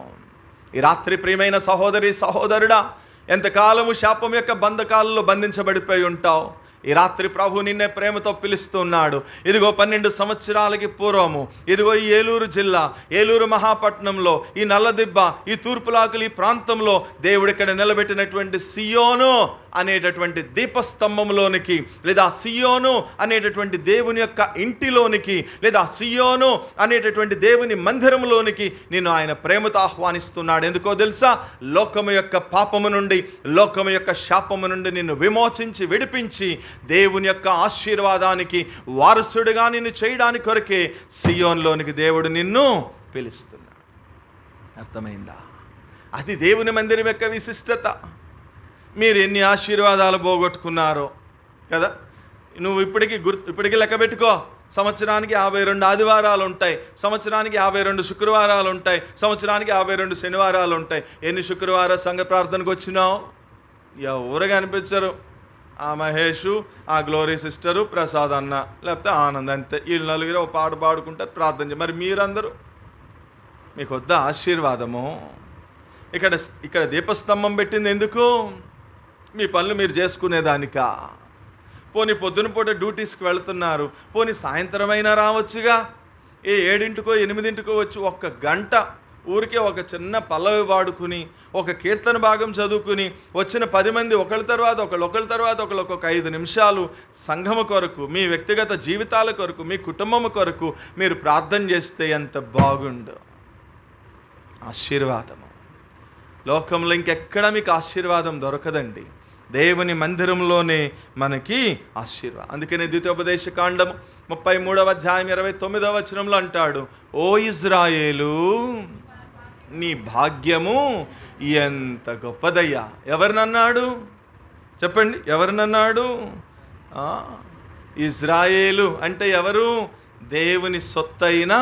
ఈ రాత్రి ప్రియమైన సహోదరి సహోదరుడా, ఎంతకాలము శాపం యొక్క బంధకాలలో బంధించబడిపోయి ఉంటావు. ఈ రాత్రి ప్రభు నిన్నే ప్రేమతో పిలుస్తున్నాడు. ఇదిగో 12 సంవత్సరాలకి పూర్వము, ఇదిగో ఈ ఏలూరు జిల్లా, ఏలూరు మహాపట్నంలో, ఈ నల్లదిబ్బ, ఈ తూర్పులాకులు, ఈ ప్రాంతంలో దేవుడు ఇక్కడ నిలబెట్టినటువంటి సియోను అనేటటువంటి దీపస్తంభంలోనికి, లేదా సియోను అనేటటువంటి దేవుని యొక్క ఇంటిలోనికి, లేదా సియోను అనేటటువంటి దేవుని మందిరంలోనికి నిన్ను ఆయన ప్రేమతో ఆహ్వానిస్తున్నాడు. ఎందుకో తెలుసా? లోకము యొక్క పాపము నుండి, లోకము యొక్క శాపము నుండి నిన్ను విమోచించి విడిపించి దేవుని యొక్క ఆశీర్వాదానికి వారసుడిగా నిన్ను చేయడానికి కొరకే సియోన్లోనికి దేవుడు నిన్ను పిలుస్తున్నాడు. అర్థమైందా? అది దేవుని మందిరం యొక్క విశిష్టత. మీరు ఎన్ని ఆశీర్వాదాలు పోగొట్టుకున్నారో కదా. నువ్వు ఇప్పటికీ లెక్క పెట్టుకో. సంవత్సరానికి 52 ఆదివారాలు ఉంటాయి, సంవత్సరానికి 52 శుక్రవారాలు ఉంటాయి, సంవత్సరానికి 52 శనివారాలు ఉంటాయి. ఎన్ని శుక్రవారం సంఘ ప్రార్థనకు వచ్చినావు? ఎవరు కనిపించరు. ఆ మహేషు, ఆ గ్లోరీ సిస్టరు, ప్రసాద్ అన్న, లేకపోతే ఆనంద్, అంతే. వీళ్ళు నలుగురు ఒక పాట పాడుకుంటారు, ప్రార్థన చేయాలి. మరి మీరందరూ, మీకు వద్ద ఆశీర్వాదము? ఇక్కడ దీపస్తంభం పెట్టింది ఎందుకు? మీ పనులు మీరు చేసుకునేదానికా? పోనీ పొద్దున పూట డ్యూటీస్కి వెళుతున్నారు, పోనీ సాయంత్రం అయినా రావచ్చుగా. 7కో 8కో వచ్చి 1 గంట ఊరికే ఒక చిన్న పల్లవి పాడుకుని, ఒక కీర్తన భాగం చదువుకుని వచ్చిన 10 మంది ఒకళ్ళ తర్వాత ఒకళ్ళు ఒక 5 నిమిషాలు సంఘము కొరకు, మీ వ్యక్తిగత జీవితాల కొరకు, మీ కుటుంబం కొరకు మీరు ప్రార్థన చేస్తే ఎంత బాగుండు. ఆశీర్వాదము లోకంలో ఇంకెక్కడ మీకు ఆశీర్వాదం దొరకదండి. దేవుని మందిరంలోనే మనకి ఆశీర్వాదం. అందుకనే ద్వితీయోపదేశ కాండము 33వ అధ్యాయం 29వ వచనంలో అంటాడు, ఓ ఇజ్రాయేలు, నీ భాగ్యము ఎంత గొప్పదయ్యా. ఎవరినన్నాడు చెప్పండి? ఎవరినన్నాడు? ఇజ్రాయేలు అంటే ఎవరు? దేవుని సొత్తైన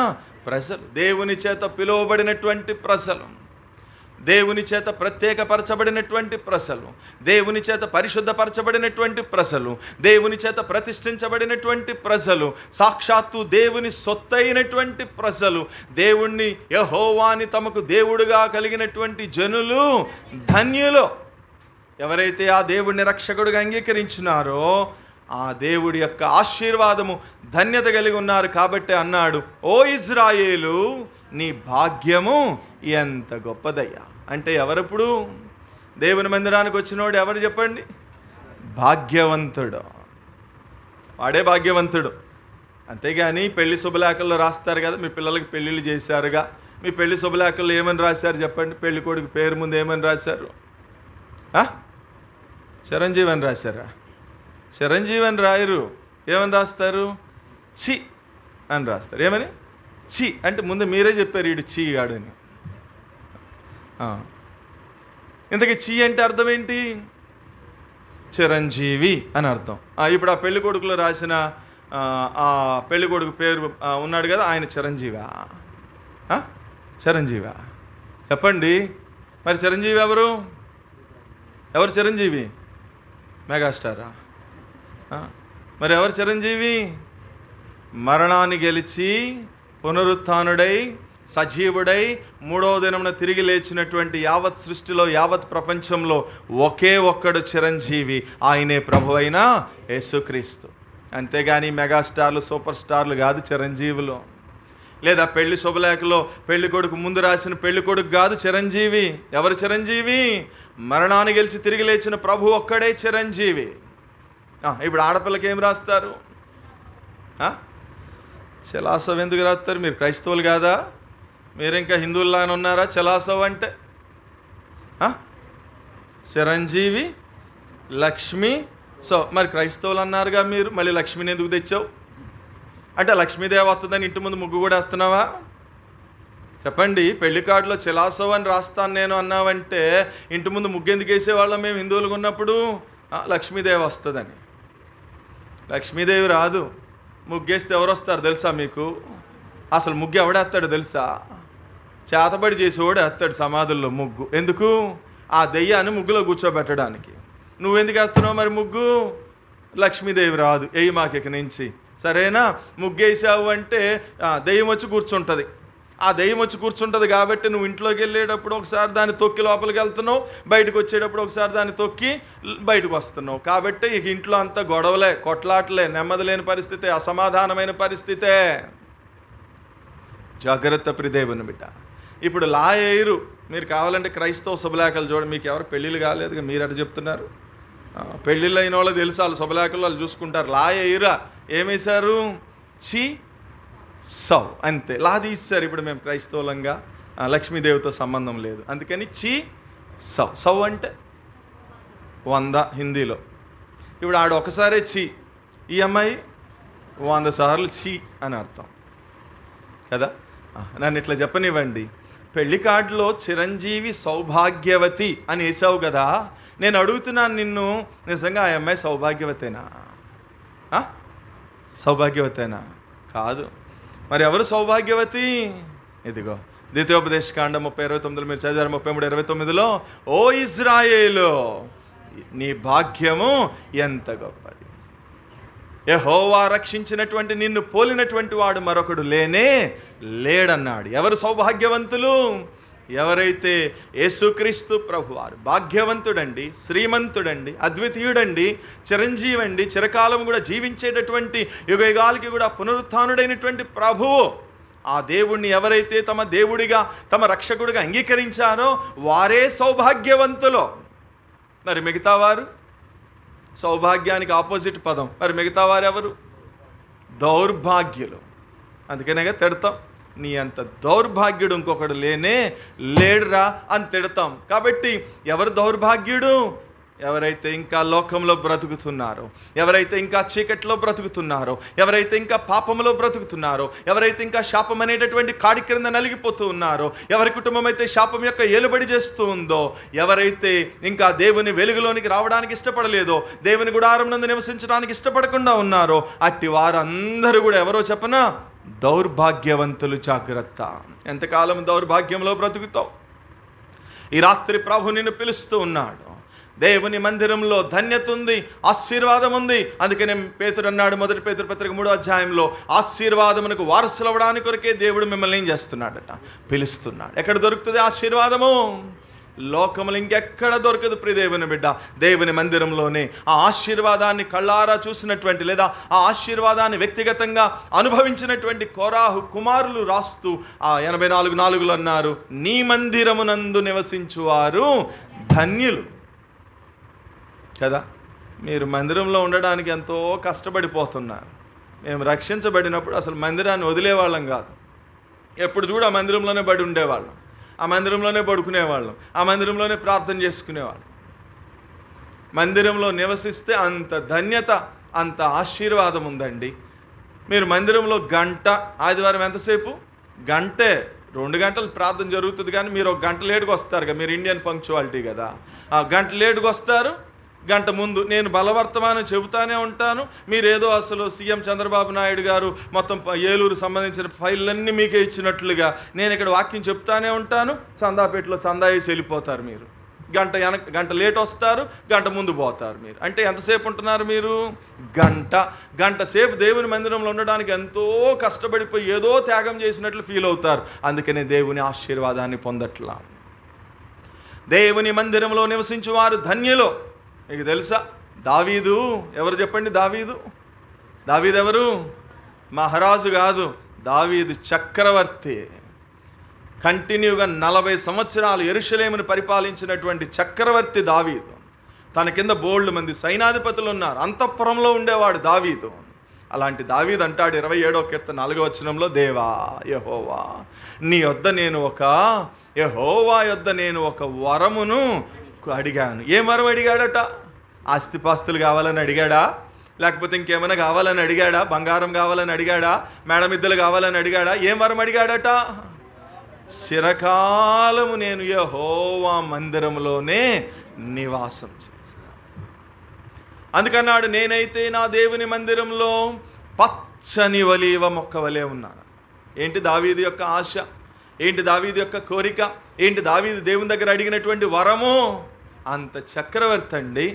ప్రజలు, దేవుని చేత పిలువబడినటువంటి ప్రజలు, దేవుని చేత ప్రత్యేకపరచబడినటువంటి ప్రజలు, దేవుని చేత పరిశుద్ధపరచబడినటువంటి ప్రజలు, దేవుని చేత ప్రతిష్ఠించబడినటువంటి ప్రజలు, సాక్షాత్తు దేవుని సొత్తైనటువంటి ప్రజలు, దేవుణ్ణి యెహోవాని తమకు దేవుడుగా కలిగినటువంటి జనులు ధన్యులు. ఎవరైతే ఆ దేవుడిని రక్షకుడిగా అంగీకరించినారో ఆ దేవుడి యొక్క ఆశీర్వాదము, ధన్యత కలిగి ఉన్నారు. కాబట్టి అన్నాడు, ఓ ఇజ్రాయేలు, నీ భాగ్యము ఎంత గొప్పదయ్యా. అంటే ఎవరప్పుడు? దేవుని మందిరానికి వచ్చినోడు ఎవరు చెప్పండి? భాగ్యవంతుడు. వాడే భాగ్యవంతుడు. అంతేగాని పెళ్లి శుభలేఖల్లో రాస్తారు కదా, మీ పిల్లలకి పెళ్ళిళ్ళు చేశారుగా, మీ పెళ్లి శుభలేఖల్లో ఏమని రాశారు చెప్పండి? పెళ్లి కొడుకు పేరు ముందు ఏమని రాశారు? చిరంజీవి అని రాశారా? చిరంజీవి అని రాయరు. ఏమని రాస్తారు? చి అని రాస్తారు. ఏమని? చి అంటే ముందు మీరే చెప్పారు వీడు చీ గాడని. ఇంతకీ చీ అంటే అర్థం ఏంటి? చిరంజీవి అని అర్థం. ఇప్పుడు ఆ పెళ్లి కొడుకులో రాసిన ఆ పెళ్లి కొడుకు పేరు ఉన్నాడు కదా, ఆయన చిరంజీవా? చిరంజీవా? చెప్పండి. మరి చిరంజీవి ఎవరు? ఎవరు చిరంజీవి? మెగాస్టారా? మరి ఎవరు చిరంజీవి? మరణాన్ని గెలిచి పునరుత్థానుడై సజీవుడై 3వ దినమున తిరిగి లేచినటువంటి యావత్ సృష్టిలో, యావత్ ప్రపంచంలో ఒకే ఒక్కడు చిరంజీవి. ఆయనే ప్రభువైన యేసుక్రీస్తు. అంతేగాని మెగాస్టార్లు, సూపర్ స్టార్లు కాదు చిరంజీవులు. లేదా పెళ్లి శుభలేఖలో పెళ్లి కొడుకు ముందు రాసిన పెళ్లి కొడుకు కాదు చిరంజీవి. ఎవరు చిరంజీవి? మరణాన్ని గెలిచి తిరిగి లేచిన ప్రభు ఒక్కడే చిరంజీవి. ఇప్పుడు ఆడపిల్లకి ఏం రాస్తారు? చలాసవ్ ఎందుకు రాస్తారు? మీరు క్రైస్తవులు కాదా? మీరు ఇంకా హిందువుల్లానే ఉన్నారా? చలాసవ్ అంటే చిరంజీవి, లక్ష్మి. సో మరి క్రైస్తవులు అన్నారుగా మీరు, మళ్ళీ లక్ష్మిని ఎందుకు తెచ్చావు? అంటే లక్ష్మీదేవి వస్తుందని ఇంటి ముందు ముగ్గు కూడా వేస్తున్నావా? చెప్పండి. పెళ్లి కార్డులో చలాసవ్ అని రాస్తాను నేను అన్నావంటే ఇంటి ముందు ముగ్గు ఎందుకు వేసేవాళ్ళం మేము హిందువులుగా ఉన్నప్పుడు? లక్ష్మీదేవి వస్తుందని. లక్ష్మీదేవి రాదు. ముగ్గేస్తే ఎవరు వస్తారు తెలుసా మీకు? అసలు ముగ్గు ఎవడేస్తాడు తెలుసా? చేతబడి చేసేవాడు వేస్తాడు సమాధుల్లో ముగ్గు. ఎందుకు? ఆ దెయ్యాన్ని ముగ్గులో కూర్చోబెట్టడానికి. నువ్వెందుకు వేస్తున్నావు మరి ముగ్గు? లక్ష్మీదేవి రాదు, ఎయ్యి మాకిక నుంచి, సరేనా? ముగ్గేసావు అంటే దెయ్యం వచ్చి కూర్చుంటుంది. ఆ దెయ్యం వచ్చి కూర్చుంటుంది కాబట్టి నువ్వు ఇంట్లోకి వెళ్ళేటప్పుడు ఒకసారి దాన్ని తొక్కి లోపలికి వెళ్తున్నావు, బయటకు వచ్చేటప్పుడు ఒకసారి దాన్ని తొక్కి బయటకు వస్తున్నావు. కాబట్టి ఇక ఇంట్లో అంతా గొడవలే, కొట్లాటలే, నెమ్మది లేని పరిస్థితే, అసమాధానమైన పరిస్థితే. జాగ్రత్త ప్రియదేవుని బిడ్డ. ఇప్పుడు లాయరు. మీరు కావాలంటే క్రైస్తవ శుభలేఖలు చూడండి. మీకు ఎవరు పెళ్ళిళ్ళు కాలేదుగా, మీరు అటు చెప్తున్నారు. పెళ్ళిళ్ళు అయిన వాళ్ళు తెలుసు, వాళ్ళు శుభలేఖలు వాళ్ళు చూసుకుంటారు. లా ఎయిరా ఏమేశారు? చి సౌ, అంతే. లా తీశారు. ఇప్పుడు మేము క్రైస్తవులంగా లక్ష్మీదేవితో సంబంధం లేదు, అందుకని చి సౌ. సౌ అంటే 100 హిందీలో. ఇప్పుడు ఆడు ఒకసారే చి, ఈ అమ్మాయి 100 సార్లు చి అని అర్థం కదా. నన్ను ఇట్లా చెప్పనివ్వండి, పెళ్లి కార్డులో చిరంజీవి సౌభాగ్యవతి అని వేసావు కదా, నేను అడుగుతున్నాను నిన్ను, నిజంగా ఆ అమ్మాయి సౌభాగ్యవతేనా? సౌభాగ్యవతేనా? కాదు. మరి ఎవరు సౌభాగ్యవతి? ఇదిగో ద్వితీయోపదేశకాండం 30:29 మీరు చదివారు. 33:29లో, ఓ ఇజ్రాయేలు, నీ భాగ్యము ఎంత గొప్పది, యెహోవా రక్షించినటువంటి నిన్ను పోలినటువంటి వాడు మరొకడు లేనే లేడన్నాడు. ఎవరు సౌభాగ్యవంతులు? ఎవరైతే యేసుక్రీస్తు ప్రభువారు భాగ్యవంతుడండి, శ్రీమంతుడండి, అద్వితీయుడండి, చిరంజీవండి, చిరకాలం కూడా జీవించేటటువంటి యుగయుగాలకి కూడా పునరుత్థానుడైనటువంటి ప్రభువు, ఆ దేవుణ్ణి ఎవరైతే తమ దేవుడిగా తమ రక్షకుడిగా అంగీకరించారో వారే సౌభాగ్యవంతులు. మరి మిగతా వారు, సౌభాగ్యానికి ఆపోజిట్ పదం, మరి మిగతా వారు ఎవరు? దౌర్భాగ్యులు. అందుకనేగా తిడతాం, నీ అంత దౌర్భాగ్యుడు ఇంకొకడు లేనే లేడురా అని తిడతాం. కాబట్టి ఎవరు దౌర్భాగ్యుడు? ఎవరైతే ఇంకా లోకంలో బ్రతుకుతున్నారో, ఎవరైతే ఇంకా చీకట్లో బ్రతుకుతున్నారో, ఎవరైతే ఇంకా పాపంలో బ్రతుకుతున్నారో, ఎవరైతే ఇంకా శాపం అనేటటువంటి కాడి క్రింద నలిగిపోతూ ఉన్నారో, ఎవరి కుటుంబం అయితే శాపం యొక్క ఏలుబడి చేస్తూ ఉందో, ఎవరైతే ఇంకా దేవుని వెలుగులోనికి రావడానికి ఇష్టపడలేదో, దేవుని గుడారం నందు నివసించడానికి ఇష్టపడకుండా ఉన్నారో, అట్టి వారందరూ కూడా ఎవరో చెప్పనా? దౌర్భాగ్యవంతులు. జాగ్రత్త. ఎంతకాలం దౌర్భాగ్యంలో బ్రతుకుతావు? ఈ రాత్రి ప్రభు నిన్ను పిలుస్తూ ఉన్నాడు. దేవుని మందిరంలో ధన్యత ఉంది, ఆశీర్వాదం ఉంది. అందుకనే పేతురు అన్నాడు, 1 పేతురు పత్రిక 3వ అధ్యాయంలో, ఆశీర్వాదమునకు వారసులు అవ్వడానికి కొరకే దేవుడు మిమ్మల్ని ఏం చేస్తున్నాడట? పిలుస్తున్నాడు. ఎక్కడ దొరుకుతుంది ఆశీర్వాదము? లోకములు ఇంకెక్కడ దొరకదు ప్రియ దేవుని బిడ్డ. దేవుని మందిరంలోనే ఆ ఆశీర్వాదాన్ని కళ్ళారా చూసినటువంటి, లేదా ఆ ఆశీర్వాదాన్ని వ్యక్తిగతంగా అనుభవించినటువంటి కోరాహు కుమారులు రాస్తూ ఆ 84:4 అన్నారు, నీ మందిరమునందు నివసించువారు ధన్యులు కదా. మీరు మందిరంలో ఉండడానికి ఎంతో కష్టపడిపోతున్నారు. మేము రక్షించబడినప్పుడు అసలు మందిరాన్ని వదిలేవాళ్ళం కాదు. ఎప్పుడు చూడు ఆ మందిరంలోనే పడి ఉండేవాళ్ళం, ఆ మందిరంలోనే పడుకునేవాళ్ళం, ఆ మందిరంలోనే ప్రార్థన చేసుకునేవాళ్ళం. మందిరంలో నివసిస్తే అంత ధన్యత, అంత ఆశీర్వాదం ఉందండి. మీరు మందిరంలో గంట, ఆదివారం ఎంతసేపు? గంటే. 2 గంటలు ప్రార్థన జరుగుతుంది, కానీ మీరు 1 గంట లేటుగా వస్తారు కదా. మీరు ఇండియన్ పంక్చువాలిటీ కదా. ఆ గంట లేటుగా వస్తారు, గంట ముందు నేను బలవర్తమానం చెబుతానే ఉంటాను. మీరేదో అసలు సీఎం చంద్రబాబు నాయుడు గారు మొత్తం ఏలూరు సంబంధించిన ఫైళ్ళన్నీ మీకే ఇచ్చినట్లుగా నేను ఇక్కడ వాక్యం చెప్తానే ఉంటాను. చందాపేటలో చందా వేసి వెళ్ళిపోతారు మీరు. గంట లేట్ వస్తారు, గంట ముందు పోతారు మీరు. అంటే ఎంతసేపు ఉంటున్నారు మీరు? గంట సేపు దేవుని మందిరంలో ఉండడానికి ఎంతో కష్టపడిపోయి ఏదో త్యాగం చేసినట్లు ఫీల్ అవుతారు. అందుకనే దేవుని ఆశీర్వాదాన్ని పొందట్లా. దేవుని మందిరంలో నివసించు వారు ధన్యులు. మీకు తెలుసా దావీదు ఎవరు చెప్పండి? దావీదు ఎవరు? మహారాజు కాదు, దావీదు చక్రవర్తి. కంటిన్యూగా 40 సంవత్సరాలు యెరూషలేమును పరిపాలించినటువంటి చక్రవర్తి దావీదు. తన కింద బోల్డ్ మంది సైనాధిపతులు ఉన్నారు. అంతఃపురంలో ఉండేవాడు దావీదు. అలాంటి దావీదు అంటాడు 27వ కీర్తన 4వ వచనంలో, దేవా యెహోవా యెహోవా యొద్ద నేను ఒక వరమును అడిగాను. ఏం వరం అడిగాడట? ఆస్తిపాస్తులు కావాలని అడిగాడా? లేకపోతే ఇంకేమైనా కావాలని అడిగాడా? బంగారం కావాలని అడిగాడా? మేడమిద్దలు కావాలని అడిగాడా? ఏం వరం అడిగాడట? చిరకాలము నేను యెహోవా మందిరంలోనే నివాసం చేస్తాను. అందుకన్నాడు, నేనైతే నా దేవుని మందిరంలో పచ్చని ఒలీవ మొక్క వలె ఉన్నాను. ఏంటి దావీదు యొక్క ఆశ? ఏంటి దావీదు యొక్క కోరిక? ఏంటి దావీదు దేవుని దగ్గర అడిగినటువంటి వరము? అంత చక్రవర్తి అండి,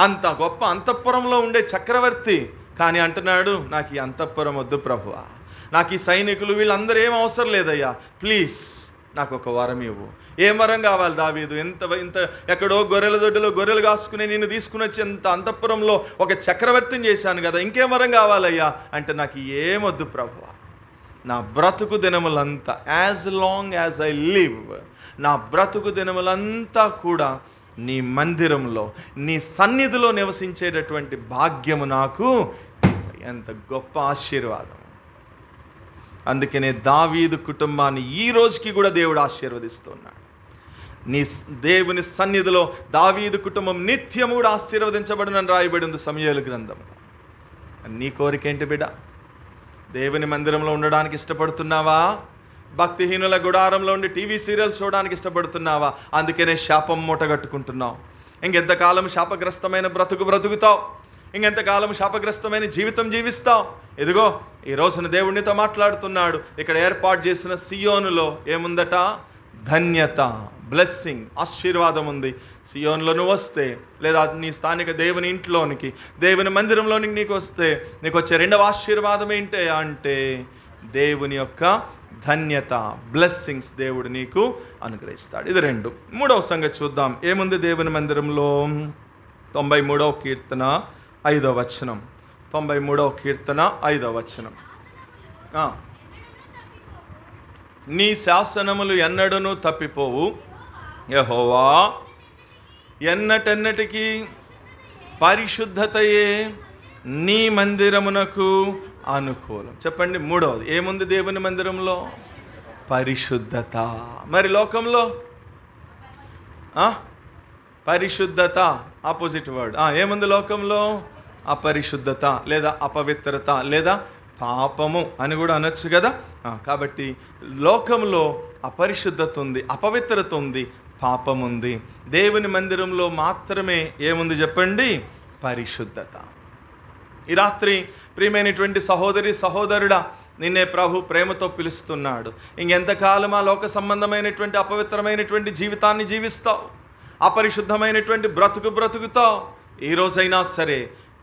అంత గొప్ప అంతఃపురంలో ఉండే చక్రవర్తి. కానీ అంటున్నాడు, నాకు ఈ అంతఃపురం వద్దు ప్రభువా, నాకు ఈ సైనికులు వీళ్ళందరూ ఏం అవసరం లేదయ్యా, ప్లీజ్ నాకు ఒక వరం ఇవ్వు. ఏం వరం కావాలి దావీదు? ఇంత ఎక్కడో గొర్రెల దొడ్డిలో గొర్రెలు కాసుకుని నిన్ను తీసుకుని వచ్చి ఇంత అంతఃపురంలో ఒక చక్రవర్తిని చేశాను కదా, ఇంకేం వరం కావాలయ్యా అంటే, నాకు ఏమొద్దు ప్రభువా, నా బ్రతుకు దినములంతా, as long as I live, నా బ్రతుకు దినములంతా కూడా నీ మందిరంలో, నీ సన్నిధిలో నివసించేటటువంటి భాగ్యము నాకు. ఎంత గొప్ప ఆశీర్వాదం! అందుకనే దావీదు కుటుంబాన్ని ఈ రోజుకి కూడా దేవుడు ఆశీర్వదిస్తున్నాడు. దేవుని సన్నిధిలో దావీదు కుటుంబం నిత్యము కూడా ఆశీర్వదించబడునని రాయబడి ఉంది సమూయేలు గ్రంథంలో. నీ కోరిక ఏంటి బిడ్డ? దేవుని మందిరంలో ఉండడానికి ఇష్టపడుతున్నావా? భక్తిహీనుల గుడారంలో ఉండి టీవీ సీరియల్స్ చూడడానికి ఇష్టపడుతున్నావా? అందుకనే శాపం మూటగట్టుకుంటున్నావు. ఇంకెంతకాలం శాపగ్రస్తమైన బ్రతుకుతావు? ఇంకెంతకాలం శాపగ్రస్తమైన జీవితం జీవిస్తావు? ఇదిగో ఈ రోజున దేవునితో మాట్లాడుతున్నాడు. ఇక్కడ ఏర్పాటు చేసిన సియోనులో ఏముందట? ధన్యత, బ్లెస్సింగ్, ఆశీర్వాదం ఉంది. సియోనులో నువ్వు వస్తే, లేదా నీ స్థానిక దేవుని ఇంట్లోనికి, దేవుని మందిరంలోనికి నీకు వస్తే, నీకు వచ్చే రెండవ ఆశీర్వాదం ఏంటి అంటే దేవుని యొక్క ధన్యత, బ్లెస్సింగ్స్ దేవుడు నీకు అనుగ్రహిస్తాడు. ఇది 2. 3వ సంగతి చూద్దాం. ఏముంది దేవుని మందిరంలో? 93వ కీర్తన 5వ వచనం. 93వ కీర్తన 5వ వచనం. నీ శాసనములు ఎన్నడూను తప్పిపోవు యెహోవా, ఎన్నటెన్నటికీ పరిశుద్ధతయే నీ మందిరమునకు అనుకూలం. చెప్పండి. 3వది ఏముంది దేవుని మందిరంలో? పరిశుద్ధత. మరి లోకంలో పరిశుద్ధత ఆపోజిట్ వర్డ్. ఏముంది లోకంలో? అపరిశుద్ధత, లేదా అపవిత్రత, లేదా పాపము అని కూడా అనొచ్చు కదా. కాబట్టి లోకంలో అపరిశుద్ధత ఉంది, అపవిత్రత ఉంది, పాపం ఉంది. దేవుని మందిరంలో మాత్రమే ఏముంది చెప్పండి? పరిశుద్ధత. ఈ రాత్రి ప్రియమైనటువంటి సహోదరి సహోదరుడా, నిన్నే ప్రభు ప్రేమతో పిలుస్తున్నాడు. ఇంకెంతకాలం ఆ లోక సంబంధమైనటువంటి అపవిత్రమైనటువంటి జీవితాన్ని జీవిస్తావు? అపరిశుద్ధమైనటువంటి బ్రతుకుతావు? ఈ రోజైనా సరే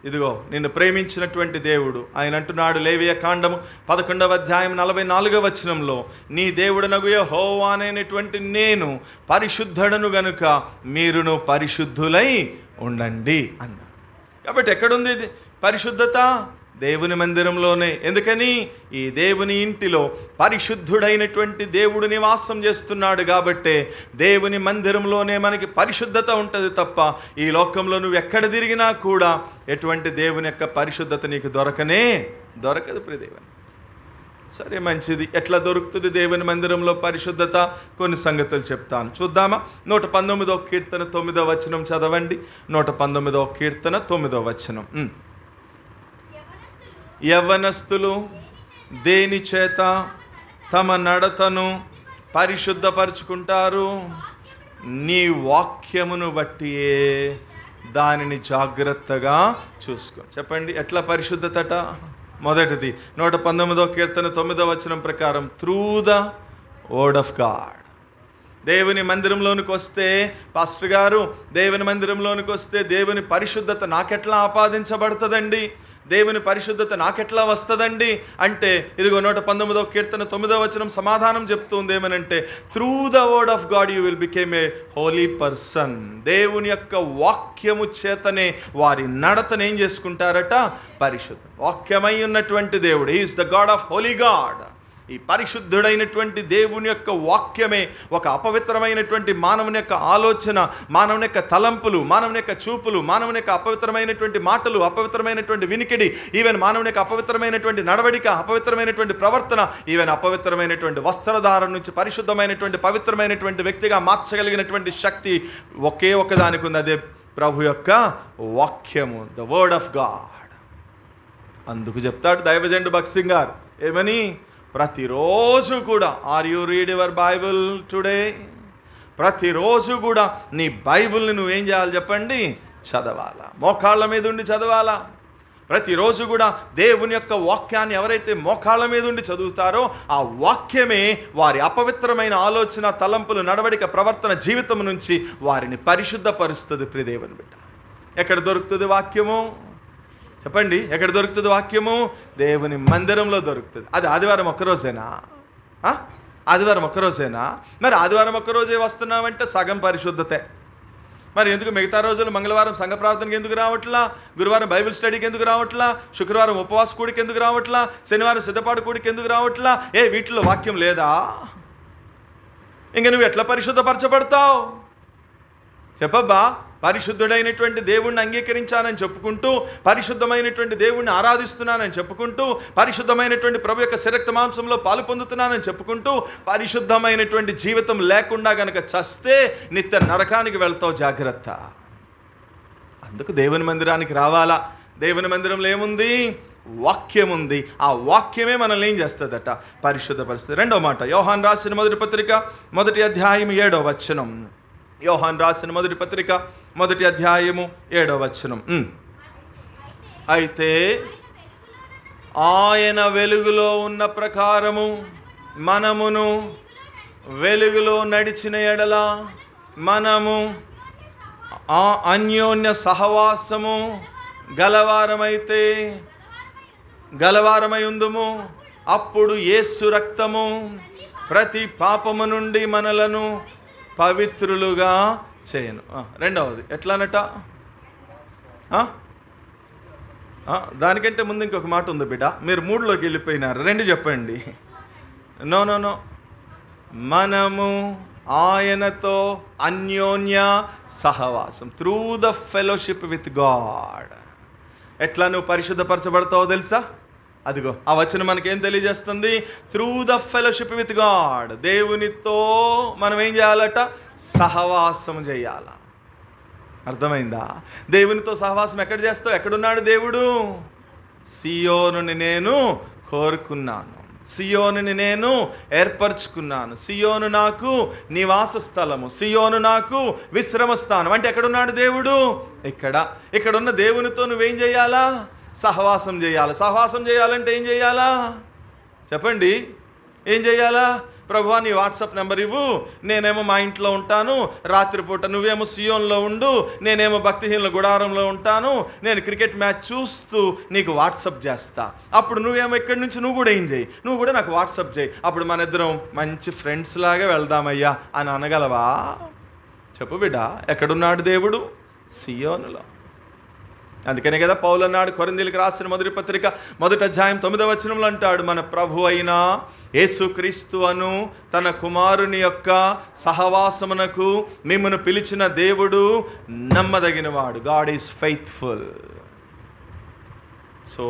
ఇదిగో నిన్ను ప్రేమించినటువంటి దేవుడు ఆయన అంటున్నాడు, లేవియ కాండము 11వ అధ్యాయం 44వ వచనంలో, నీ దేవుడనగు యెహోవా అనేటువంటి నేను పరిశుద్ధుడను గనుక మీరును పరిశుద్ధులై ఉండండి అన్నాడు. కాబట్టి ఎక్కడుంది ఇది పరిశుద్ధత? దేవుని మందిరంలోనే. ఎందుకని? ఈ దేవుని ఇంటిలో పరిశుద్ధుడైనటువంటి దేవుడు నివాసం చేస్తున్నాడు. కాబట్టే దేవుని మందిరంలోనే మనకి పరిశుద్ధత ఉంటుంది తప్ప ఈ లోకంలో నువ్వు ఎక్కడ తిరిగినా కూడా ఎటువంటి దేవుని యొక్క పరిశుద్ధత నీకు దొరకదు ప్రియదేవని. సరే, మంచిది. ఎట్లా దొరుకుతుంది దేవుని మందిరంలో పరిశుద్ధత? కొన్ని సంగతులు చెప్తాను, చూద్దామా? 119వ కీర్తన 9వ వచనం చదవండి. 119వ కీర్తన 9వ వచనం. యవ్వనస్తులు దేని చేత తమ నడతను పరిశుద్ధపరుచుకుంటారు? నీ వాక్యమును బట్టియే దానిని జాగ్రత్తగా చూసుకో. చెప్పండి, ఎట్లా పరిశుద్ధతట? మొదటిది 119వ కీర్తన 9వ వచనం ప్రకారం through the word of God. దేవుని మందిరంలోనికి వస్తే, పాస్టర్ గారు దేవుని మందిరంలోనికి వస్తే దేవుని పరిశుద్ధత నాకెట్లా ఆపాదించబడుతుందండి? దేవుని పరిశుద్ధత నాకెట్లా వస్తుందండి అంటే, ఇదిగో 119వ కీర్తన 9వ వచనం సమాధానం చెప్తుంది. ఏమనంటే, through the word of God you will became a holy person. దేవుని యొక్క వాక్యము చేతనే వారి నడతను ఏం చేసుకుంటారట? పరిశుద్ధం. వాక్యమై ఉన్నటువంటి దేవుడు is the God of Holi God. ఈ పరిశుద్ధుడైనటువంటి దేవుని యొక్క వాక్యమే ఒక అపవిత్రమైనటువంటి మానవుని యొక్క ఆలోచన, మానవుని యొక్క తలంపులు, మానవుని యొక్క చూపులు, మానవుని యొక్క అపవిత్రమైనటువంటి మాటలు, అపవిత్రమైనటువంటి వినికిడి, ఈవెన్ మానవుని యొక్క అపవిత్రమైనటువంటి నడవడిక, అపవిత్రమైనటువంటి ప్రవర్తన, ఈవెన్ అపవిత్రమైనటువంటి వస్త్రధారణ నుంచి పరిశుద్ధమైనటువంటి పవిత్రమైనటువంటి వ్యక్తిగా మార్చగలిగినటువంటి శక్తి ఒకే ఒకదానికి ఉంది. అదే ప్రభు యొక్క వాక్యము, ద వర్డ్ ఆఫ్ గాడ్. అందుకు చెప్తాడు దైవజనుడు భక్సింగ్ గారు ఏమని? ప్రతిరోజు కూడా, are you read your Bible today? ప్రతిరోజు కూడా నీ బైబుల్ని నువ్వేం చేయాలి చెప్పండి? చదవాలా, మోకాళ్ళ మీద ఉండి చదవాలా. ప్రతిరోజు కూడా దేవుని యొక్క వాక్యాన్ని ఎవరైతే మోకాళ్ళ మీద ఉండి చదువుతారో ఆ వాక్యమే వారి అపవిత్రమైన ఆలోచన, తలంపులు, నడవడిక, ప్రవర్తన, జీవితం నుంచి వారిని పరిశుద్ధపరుస్తుంది. ప్రియదేవుని బిడ్డ, ఎక్కడ దొరుకుతుంది వాక్యము? చెప్పండి, ఎక్కడ దొరుకుతుంది వాక్యము? దేవుని మందిరంలో దొరుకుతుంది. అది ఆదివారం ఒక్కరోజేనా? ఆదివారం ఒక్కరోజేనా? మరి ఆదివారం ఒక్కరోజే వస్తున్నామంటే సగం పరిశుద్ధతే. మరి ఎందుకు మిగతా రోజులు మంగళవారం సంఘ ప్రార్థనకి ఎందుకు రావట్లా? గురువారం బైబిల్ స్టడీకి ఎందుకు రావట్లా? శుక్రవారం ఉపవాస కూడికి ఎందుకు రావట్లా? శనివారం సిద్ధపాటు కూడికి ఎందుకు రావట్లా? వీటిలో వాక్యం లేదా? ఇంక నువ్వు ఎట్లా పరిశుద్ధపరచబడతావు? చెప్పబ్బా. పరిశుద్ధుడైనటువంటి దేవుణ్ణి అంగీకరించానని చెప్పుకుంటూ, పరిశుద్ధమైనటువంటి దేవుణ్ణి ఆరాధిస్తున్నానని చెప్పుకుంటూ, పరిశుద్ధమైనటువంటి ప్రభు యొక్క శరీర మాంసంలో పాలు పొందుతున్నానని చెప్పుకుంటూ, పరిశుద్ధమైనటువంటి జీవితం లేకుండా గనక చస్తే నిత్య నరకానికి వెళ్తావు, జాగ్రత్త. అందుకు దేవుని మందిరానికి రావాలా. దేవుని మందిరంలో ఏముంది? వాక్యం ఉంది. ఆ వాక్యమే మనల్ని ఏం చేస్తుందట? పరిశుద్ధపరుస్తుంది. రెండో మాట, యోహాను రాసిన మొదటి పత్రిక 1వ అధ్యాయం 7వ వచనం. యోహాను రాసిన మొదటి పత్రిక 1వ అధ్యాయము 7వ వచనం. అయితే ఆయన వెలుగులో ఉన్న ప్రకారము మనమును వెలుగులో నడిచిన ఎడల మనము ఆ అన్యోన్య సహవాసము గలవారమై ఉందుము. అప్పుడు యేసు రక్తము ప్రతి పాపము నుండి మనలను పవిత్రులుగా చేయను. రెండవది ఎట్లానట? దానికంటే ముందు ఇంకొక మాట ఉంది బిడ్డ. మీరు 3లోకి వెళ్ళిపోయినారు. 2 చెప్పండి. నో. మనము ఆయనతో అన్యోన్య సహవాసం, through the fellowship with God. ఎట్లా నువ్వు పరిశుద్ధపరచబడతావో తెలుసా? అదిగో ఆ వచనం మనకేం తెలియజేస్తుంది? Through the fellowship with God. దేవునితో మనం ఏం చేయాలట? సహవాసం చేయాల. అర్థమైందా? దేవునితో సహవాసం ఎక్కడ చేస్తావు? ఎక్కడున్నాడు దేవుడు? సియోనుని నేను కోరుకున్నాను, సియోనుని నేను ఏర్పరచుకున్నాను, సియోను నాకు నివాస స్థలము, సియోను నాకు విశ్రమ స్థానం. అంటే ఎక్కడున్నాడు దేవుడు? ఇక్కడున్న దేవునితో నువ్వేం చేయాలా? సహవాసం చేయాలి. సహవాసం చేయాలంటే ఏం చేయాలా? చెప్పండి. ఏం చేయాలా? ప్రభువా నీ వాట్సాప్ నెంబర్ ఇవ్వు, నేనేమో మా ఇంట్లో ఉంటాను, రాత్రిపూట నువ్వేమో సియోన్లో ఉండు, నేనేమో భక్తిహీనుల గుడారంలో ఉంటాను, నేను క్రికెట్ మ్యాచ్ చూస్తూ నీకు వాట్సాప్ చేస్తా. అప్పుడు నువ్వేమో ఇక్కడి నుంచి నువ్వు కూడా ఏం చేయి, నువ్వు కూడా నాకు వాట్సాప్ చేయి. అప్పుడు మన ఇద్దరం మంచి ఫ్రెండ్స్ లాగా వెళ్దామయ్యా అని అనగలవా? చెప్పు బిడ్డ. ఎక్కడున్నాడు దేవుడు? సియోనులో. అందుకనే కదా పౌలు అన్నాడు కొరింథీయులకు రాసిన మొదటి పత్రిక 1వ అధ్యాయం 9వ వచనంలో అంటాడు, మన ప్రభు అయిన యేసుక్రీస్తు అను తన కుమారుని యొక్క సహవాసమునకు మిమ్మల్ని పిలిచిన దేవుడు నమ్మదగినవాడు. God is faithful. సో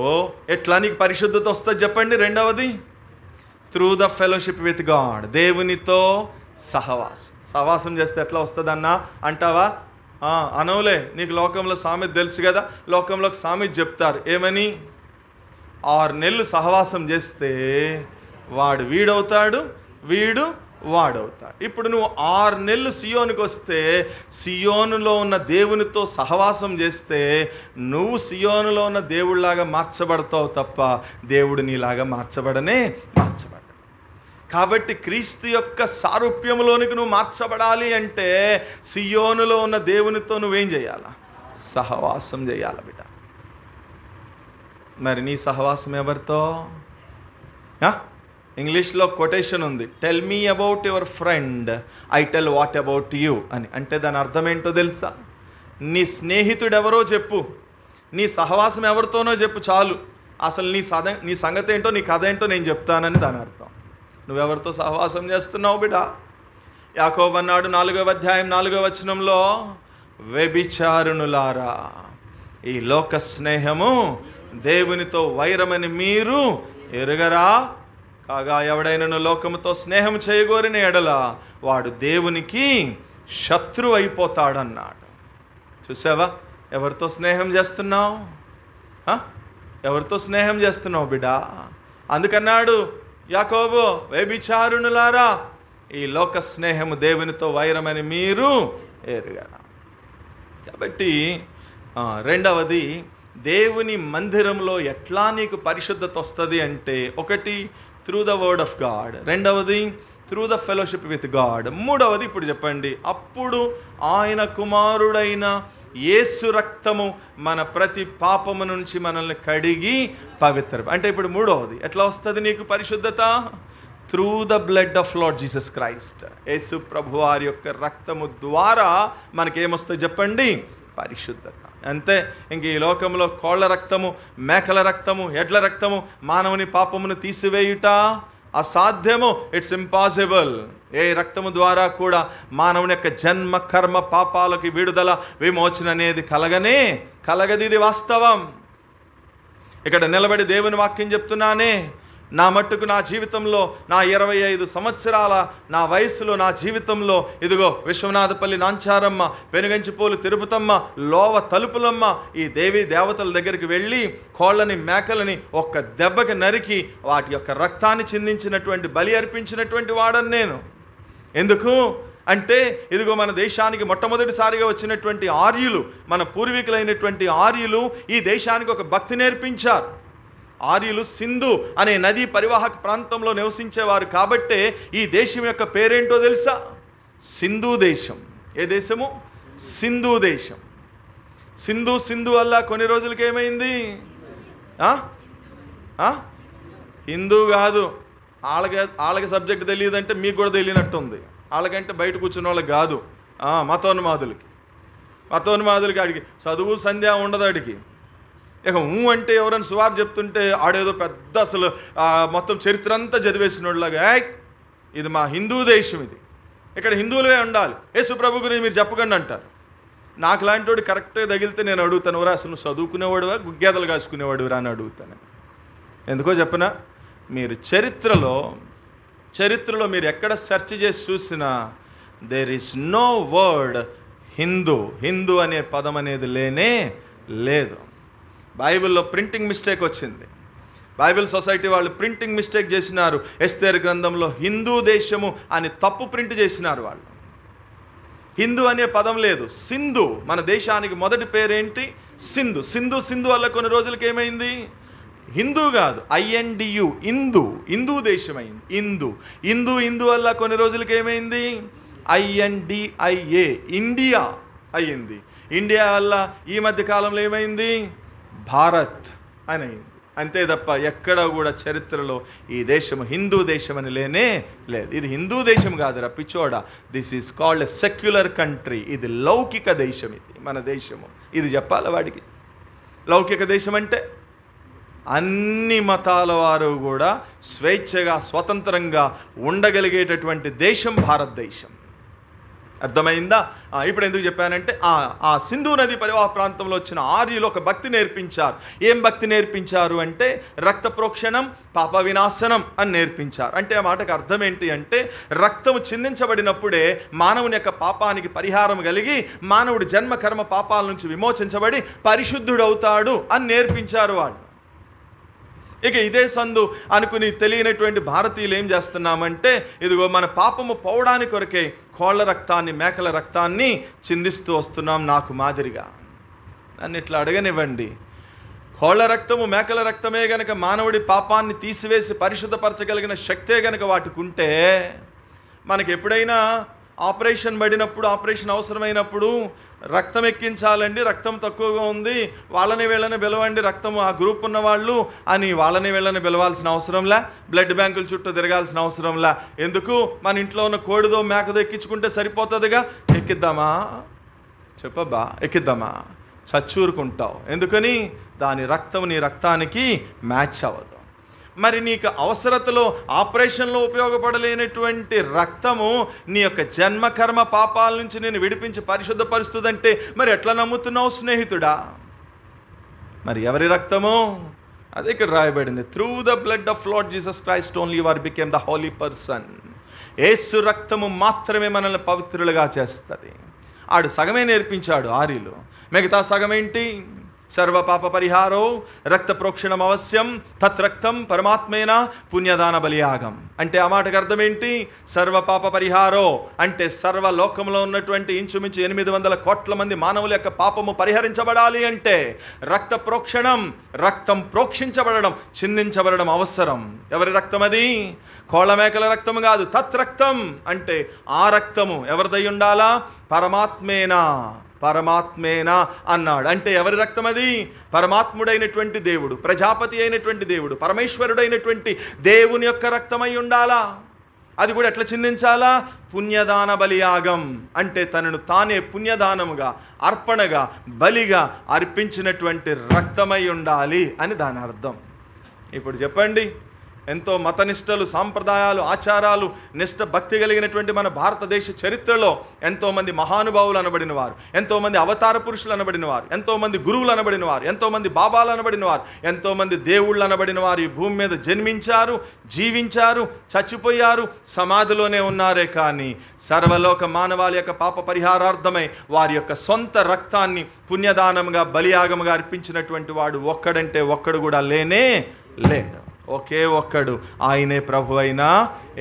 ఎట్లా నీకు పరిశుద్ధత వస్తుంది చెప్పండి? రెండవది, through the fellowship with God. దేవునితో సహవాసం చేస్తే ఎట్లా వస్తుందన్నా అంటావా? అనవులే. నీకు లోకంలో సామెత తెలుసు కదా. లోకంలో సామెత చెప్తారు ఏమని? 6 నెలలు సహవాసం చేస్తే వాడు వీడవుతాడు, వీడు వాడవుతాడు. ఇప్పుడు నువ్వు 6 నెలలు సియోనుకి వస్తే, సియోనులో ఉన్న దేవునితో సహవాసం చేస్తే నువ్వు సియోనులో ఉన్న దేవుడిలాగా మార్చబడతావు తప్ప దేవుడు నీలాగా మార్చబడతాడు. కాబట్టి క్రీస్తు యొక్క సారూప్యంలోనికి నువ్వు మార్చబడాలి అంటే సియోనులో ఉన్న దేవునితో నువ్వేం చేయాలా? సహవాసం చేయాలి బిడ్డ. మరి నీ సహవాసం ఎవరితో? ఇంగ్లీష్లో కొటేషన్ ఉంది, tell me about your friend, I tell what about you అని. అంటే దాని అర్థం ఏంటో తెలుసా? నీ స్నేహితుడు ఎవరో చెప్పు, నీ సహవాసం ఎవరితోనో చెప్పు చాలు. అసలు నీ సంగతి ఏంటో, నీ కథ ఏంటో నేను చెప్తానని దాని అర్థం. నువ్వెవరితో సహవాసం చేస్తున్నావు బిడ్డ? యాకోబు అన్నాడు 4వ అధ్యాయం 4వ వచనంలో, వ్యభిచారుణులారా, ఈ లోక స్నేహము దేవునితో వైరమని మీరు ఎరుగరా? కాగా ఎవడైనను లోకముతో స్నేహం చేయగోరిన ఎడల వాడు దేవునికి శత్రువు అయిపోతాడన్నాడు. చూసావా? ఎవరితో స్నేహం చేస్తున్నావు? ఎవరితో స్నేహం చేస్తున్నావు బిడ్డ? అందుకన్నాడు యాకోబు, వ్యభిచారుణులారా, ఈ లోక స్నేహము దేవునితో వైరమని మీరు ఎరుగరా. కాబట్టి రెండవది, దేవుని మందిరంలో ఎట్లా నీకు పరిశుద్ధత వస్తుంది అంటే, ఒకటి through the word of God, రెండవది through the fellowship with God, మూడవది ఇప్పుడు చెప్పండి, అప్పుడు ఆయన కుమారుడైన యేసు రక్తము మన ప్రతి పాపము నుంచి మనల్ని కడిగి పవిత్ర. అంటే ఇప్పుడు మూడవది ఎట్లా వస్తుంది నీకు పరిశుద్ధత? Through the blood of Lord Jesus Christ. Yesu ప్రభు వారి యొక్క రక్తము ద్వారా మనకేమొస్తుంది చెప్పండి? పరిశుద్ధత. అంతే. ఇంక ఈ లోకంలో కోళ్ల రక్తము, మేకల రక్తము, ఎడ్ల రక్తము మానవుని పాపమును తీసివేయుట అసాధ్యము, ఇట్స్ ఇంపాసిబుల్. ఏ రక్తము ద్వారా కూడా మానవుని యొక్క జన్మ కర్మ పాపాలకి విడుదల విమోచన అనేది కలగదు. ఇది వాస్తవం. ఇక్కడ నిలబడి దేవుని వాక్యం చెప్తున్నానే, నా మట్టుకు నా జీవితంలో, నా 25 సంవత్సరాల నా వయసులో, నా జీవితంలో ఇదిగో విశ్వనాథపల్లి నాంచారమ్మ, పెనుగంచిపోలు తిరుపతమ్మ, లోవ తలుపులమ్మ, ఈ దేవీ దేవతల దగ్గరికి వెళ్ళి కోళ్ళని మేకలని ఒక్క దెబ్బకి నరికి వాటి యొక్క రక్తాన్ని చిందించినటువంటి, బలి అర్పించినటువంటి వాడని నేను. ఎందుకు అంటే ఇదిగో మన దేశానికి మొట్టమొదటిసారిగా వచ్చినటువంటి ఆర్యులు, మన పూర్వీకులైనటువంటి ఆర్యులు ఈ దేశానికి ఒక భక్తి నేర్పించారు. ఆర్యులు సింధు అనే నదీ పరివాహక ప్రాంతంలో నివసించేవారు కాబట్టే ఈ దేశం యొక్క పేరేంటో తెలుసా? సింధు దేశం. ఏ దేశము? సింధు దేశం. సింధు వల్ల కొన్ని రోజులకి ఏమైంది? హిందూ కాదు. వాళ్ళకి సబ్జెక్ట్ తెలియదంటే మీకు కూడా తెలియనట్టుంది. వాళ్ళకంటే బయట కూర్చున్న వాళ్ళకి కాదు, మతోన్మాదులకి అడిగి చదువు సంధ్య ఉండదు. అడిగి ఇక అంటే ఎవరైనా సువార్ చెప్తుంటే ఆడేదో పెద్ద అసలు మొత్తం చరిత్ర అంతా చదివేసినోళ్ళగా, ఇది మా హిందూ దేశం, ఇది ఇక్కడ హిందువులే ఉండాలి, యేసు ప్రభు గురించి మీరు చెప్పకండి అంటారు. నాకు లాంటి వాడు కరెక్ట్గా తగిలితే నేను అడుగుతాను, ఎవరా అసలు నువ్వు చదువుకునేవాడువా గుగ్గేదలు కాసుకునేవాడురా అని అడుగుతాను. ఎందుకో చెప్పనా, మీరు చరిత్రలో మీరు ఎక్కడ సెర్చ్ చేసి చూసినా there is no word Hindu అనే పదం అనేది లేనే లేదు. బైబిల్లో ప్రింటింగ్ మిస్టేక్ వచ్చింది. బైబిల్ సొసైటీ వాళ్ళు ప్రింటింగ్ మిస్టేక్ చేసినారు. ఎస్తేరు గ్రంథంలో హిందూ దేశము అని తప్పు ప్రింట్ చేసినారు వాళ్ళు. హిందూ అనే పదం లేదు, సింధు. మన దేశానికి మొదటి పేరేంటి? సింధు వల్ల కొన్ని రోజులకి ఏమైంది? హిందూ కాదు, INDU, హిందూ దేశం అయింది. హిందూ వల్ల కొన్ని రోజులకి ఏమైంది? INDIA, ఇండియా అయ్యింది. ఇండియా వల్ల ఈ మధ్య కాలంలో ఏమైంది? భారత్ అని అయింది. అంతే తప్ప ఎక్కడ కూడా చరిత్రలో ఈ దేశం హిందూ దేశం అని లేనే లేదు. ఇది హిందూ దేశం కాదురా పిచ్చోడా, this is called a secular country. ఇది లౌకిక దేశం, ఇది మన దేశము. ఇది చెప్పాలి వాడికి. లౌకిక దేశం అంటే అన్ని మతాల వారు కూడా స్వేచ్ఛగా స్వతంత్రంగా ఉండగలిగేటటువంటి దేశం భారతదేశం. అర్థమైందా? ఇప్పుడు ఎందుకు చెప్పానంటే ఆ సింధు నది పరివాహ ప్రాంతంలో వచ్చిన ఆర్యులు ఒక భక్తి నేర్పించారు. ఏం భక్తి నేర్పించారు అంటే రక్త ప్రోక్షణం, పాప వినాశనం అని నేర్పించారు. అంటే ఆ మాటకు అర్థం ఏంటి అంటే రక్తము చిందించబడినప్పుడే మానవుని యొక్క పాపానికి పరిహారం కలిగి మానవుడు జన్మ కర్మ పాపాల నుంచి విమోచించబడి పరిశుద్ధుడవుతాడు అని నేర్పించారు వాళ్ళు. ఇక ఇదే సందు అనుకుని తెలియనటువంటి భారతీయులు ఏం చేస్తున్నామంటే ఇదిగో మన పాపము పోవడానికి కొరకే కోళ్ళ రక్తాన్ని, మేకల రక్తాన్ని చిందిస్తూ వస్తున్నాం. నాకు మాదిరిగా నన్ను ఇట్లా అడగనివ్వండి, కోళ్ళ రక్తము, మేకల రక్తమే గనక మానవుడి పాపాన్ని తీసివేసి పరిశుద్ధపరచగలిగిన శక్తే గనక వాటికి ఉంటే, మనకి ఎప్పుడైనా ఆపరేషన్ పడినప్పుడు, ఆపరేషన్ అవసరమైనప్పుడు రక్తం ఎక్కించాలండి, రక్తం తక్కువగా ఉంది, వాళ్ళని వీళ్ళని పిలవండి, రక్తం ఆ గ్రూప్ ఉన్న వాళ్ళు అని వాళ్ళని వీళ్ళని పిలవాల్సిన అవసరంలా, బ్లడ్ బ్యాంకుల చుట్టూ తిరగాల్సిన అవసరంలా. ఎందుకు? మన ఇంట్లో ఉన్న కోడిదో మేకదో ఎక్కించుకుంటే సరిపోతుందిగా. ఎక్కిద్దామా? చెప్పబ్బా, ఎక్కిద్దామా? చచ్చూరుకుంటావు. ఎందుకని? దాని రక్తం నీ రక్తానికి మ్యాచ్ అవ్వదు. మరి నీకు అవసరతలో ఆపరేషన్లో ఉపయోగపడలేనటువంటి రక్తము నీ యొక్క జన్మకర్మ పాపాల నుంచి నేను విడిపించి పరిశుద్ధపరుస్తుందంటే మరి ఎట్లా నమ్ముతున్నావు స్నేహితుడా? మరి ఎవరి రక్తము? అదే ఇక్కడ రాయబడింది, through the blood of Lord Jesus Christ only you are became the holy person. Yesu రక్తము మాత్రమే మనల్ని పవిత్రులుగా చేస్తుంది. ఆడు సగమే నేర్పించాడు ఆర్యులు. మిగతా సగమేంటి? సర్వ పాప పరిహారో రక్త ప్రోక్షణం అవశ్యం, తత్రక్తం పరమాత్మేన పుణ్యదాన బలియాగం. అంటే ఆ మాటకు అర్థం ఏంటి? సర్వ పాప పరిహారో అంటే సర్వ లోకంలో ఉన్నటువంటి ఇంచుమించు 800 కోట్ల మంది మానవుల యొక్క పాపము పరిహరించబడాలి అంటే రక్త ప్రోక్షణం, రక్తం ప్రోక్షించబడడం, చిందించబడడం అవసరం. ఎవరి రక్తం అది? కోళ్ళ మేకల రక్తము కాదు, తత్రక్తం అంటే ఆ రక్తము ఎవరిదై ఉండాలా? పరమాత్మేనా అన్నాడు. అంటే ఎవరి రక్తం అది? పరమాత్ముడైనటువంటి దేవుడు, ప్రజాపతి అయినటువంటి దేవుడు, పరమేశ్వరుడైనటువంటి దేవుని యొక్క రక్తమై ఉండాలా. అది కూడా ఎట్లా చిందించాలా? పుణ్యదాన బలియాగం అంటే తనను తానే పుణ్యదానముగా, అర్పణగా, బలిగా అర్పించినటువంటి రక్తమై ఉండాలి అని దాని అర్థం. ఇప్పుడు చెప్పండి, ఎంతో మతనిష్టలు, సాంప్రదాయాలు, ఆచారాలు, నిష్ట భక్తి కలిగినటువంటి మన భారతదేశ చరిత్రలో ఎంతోమంది మహానుభావులు అనబడిన వారు, ఎంతోమంది అవతార పురుషులు అనబడిన వారు, ఎంతోమంది గురువులు అనబడిన వారు, ఎంతోమంది బాబాలు అనబడిన వారు, ఎంతోమంది దేవుళ్ళు అనబడిన వారు ఈ భూమి మీద జన్మించారు, జీవించారు, చచ్చిపోయారు, సమాధిలోనే ఉన్నారే. కానీ సర్వలోక మానవాళి యొక్క పాప పరిహారార్థమై వారి యొక్క సొంత రక్తాన్ని పుణ్యదానంగా బలియాగముగా అర్పించినటువంటి వాడు ఒక్కడంటే ఒక్కడు కూడా లేనే లేడు. ఒకే ఒక్కడు, ఆయనే ప్రభు అయిన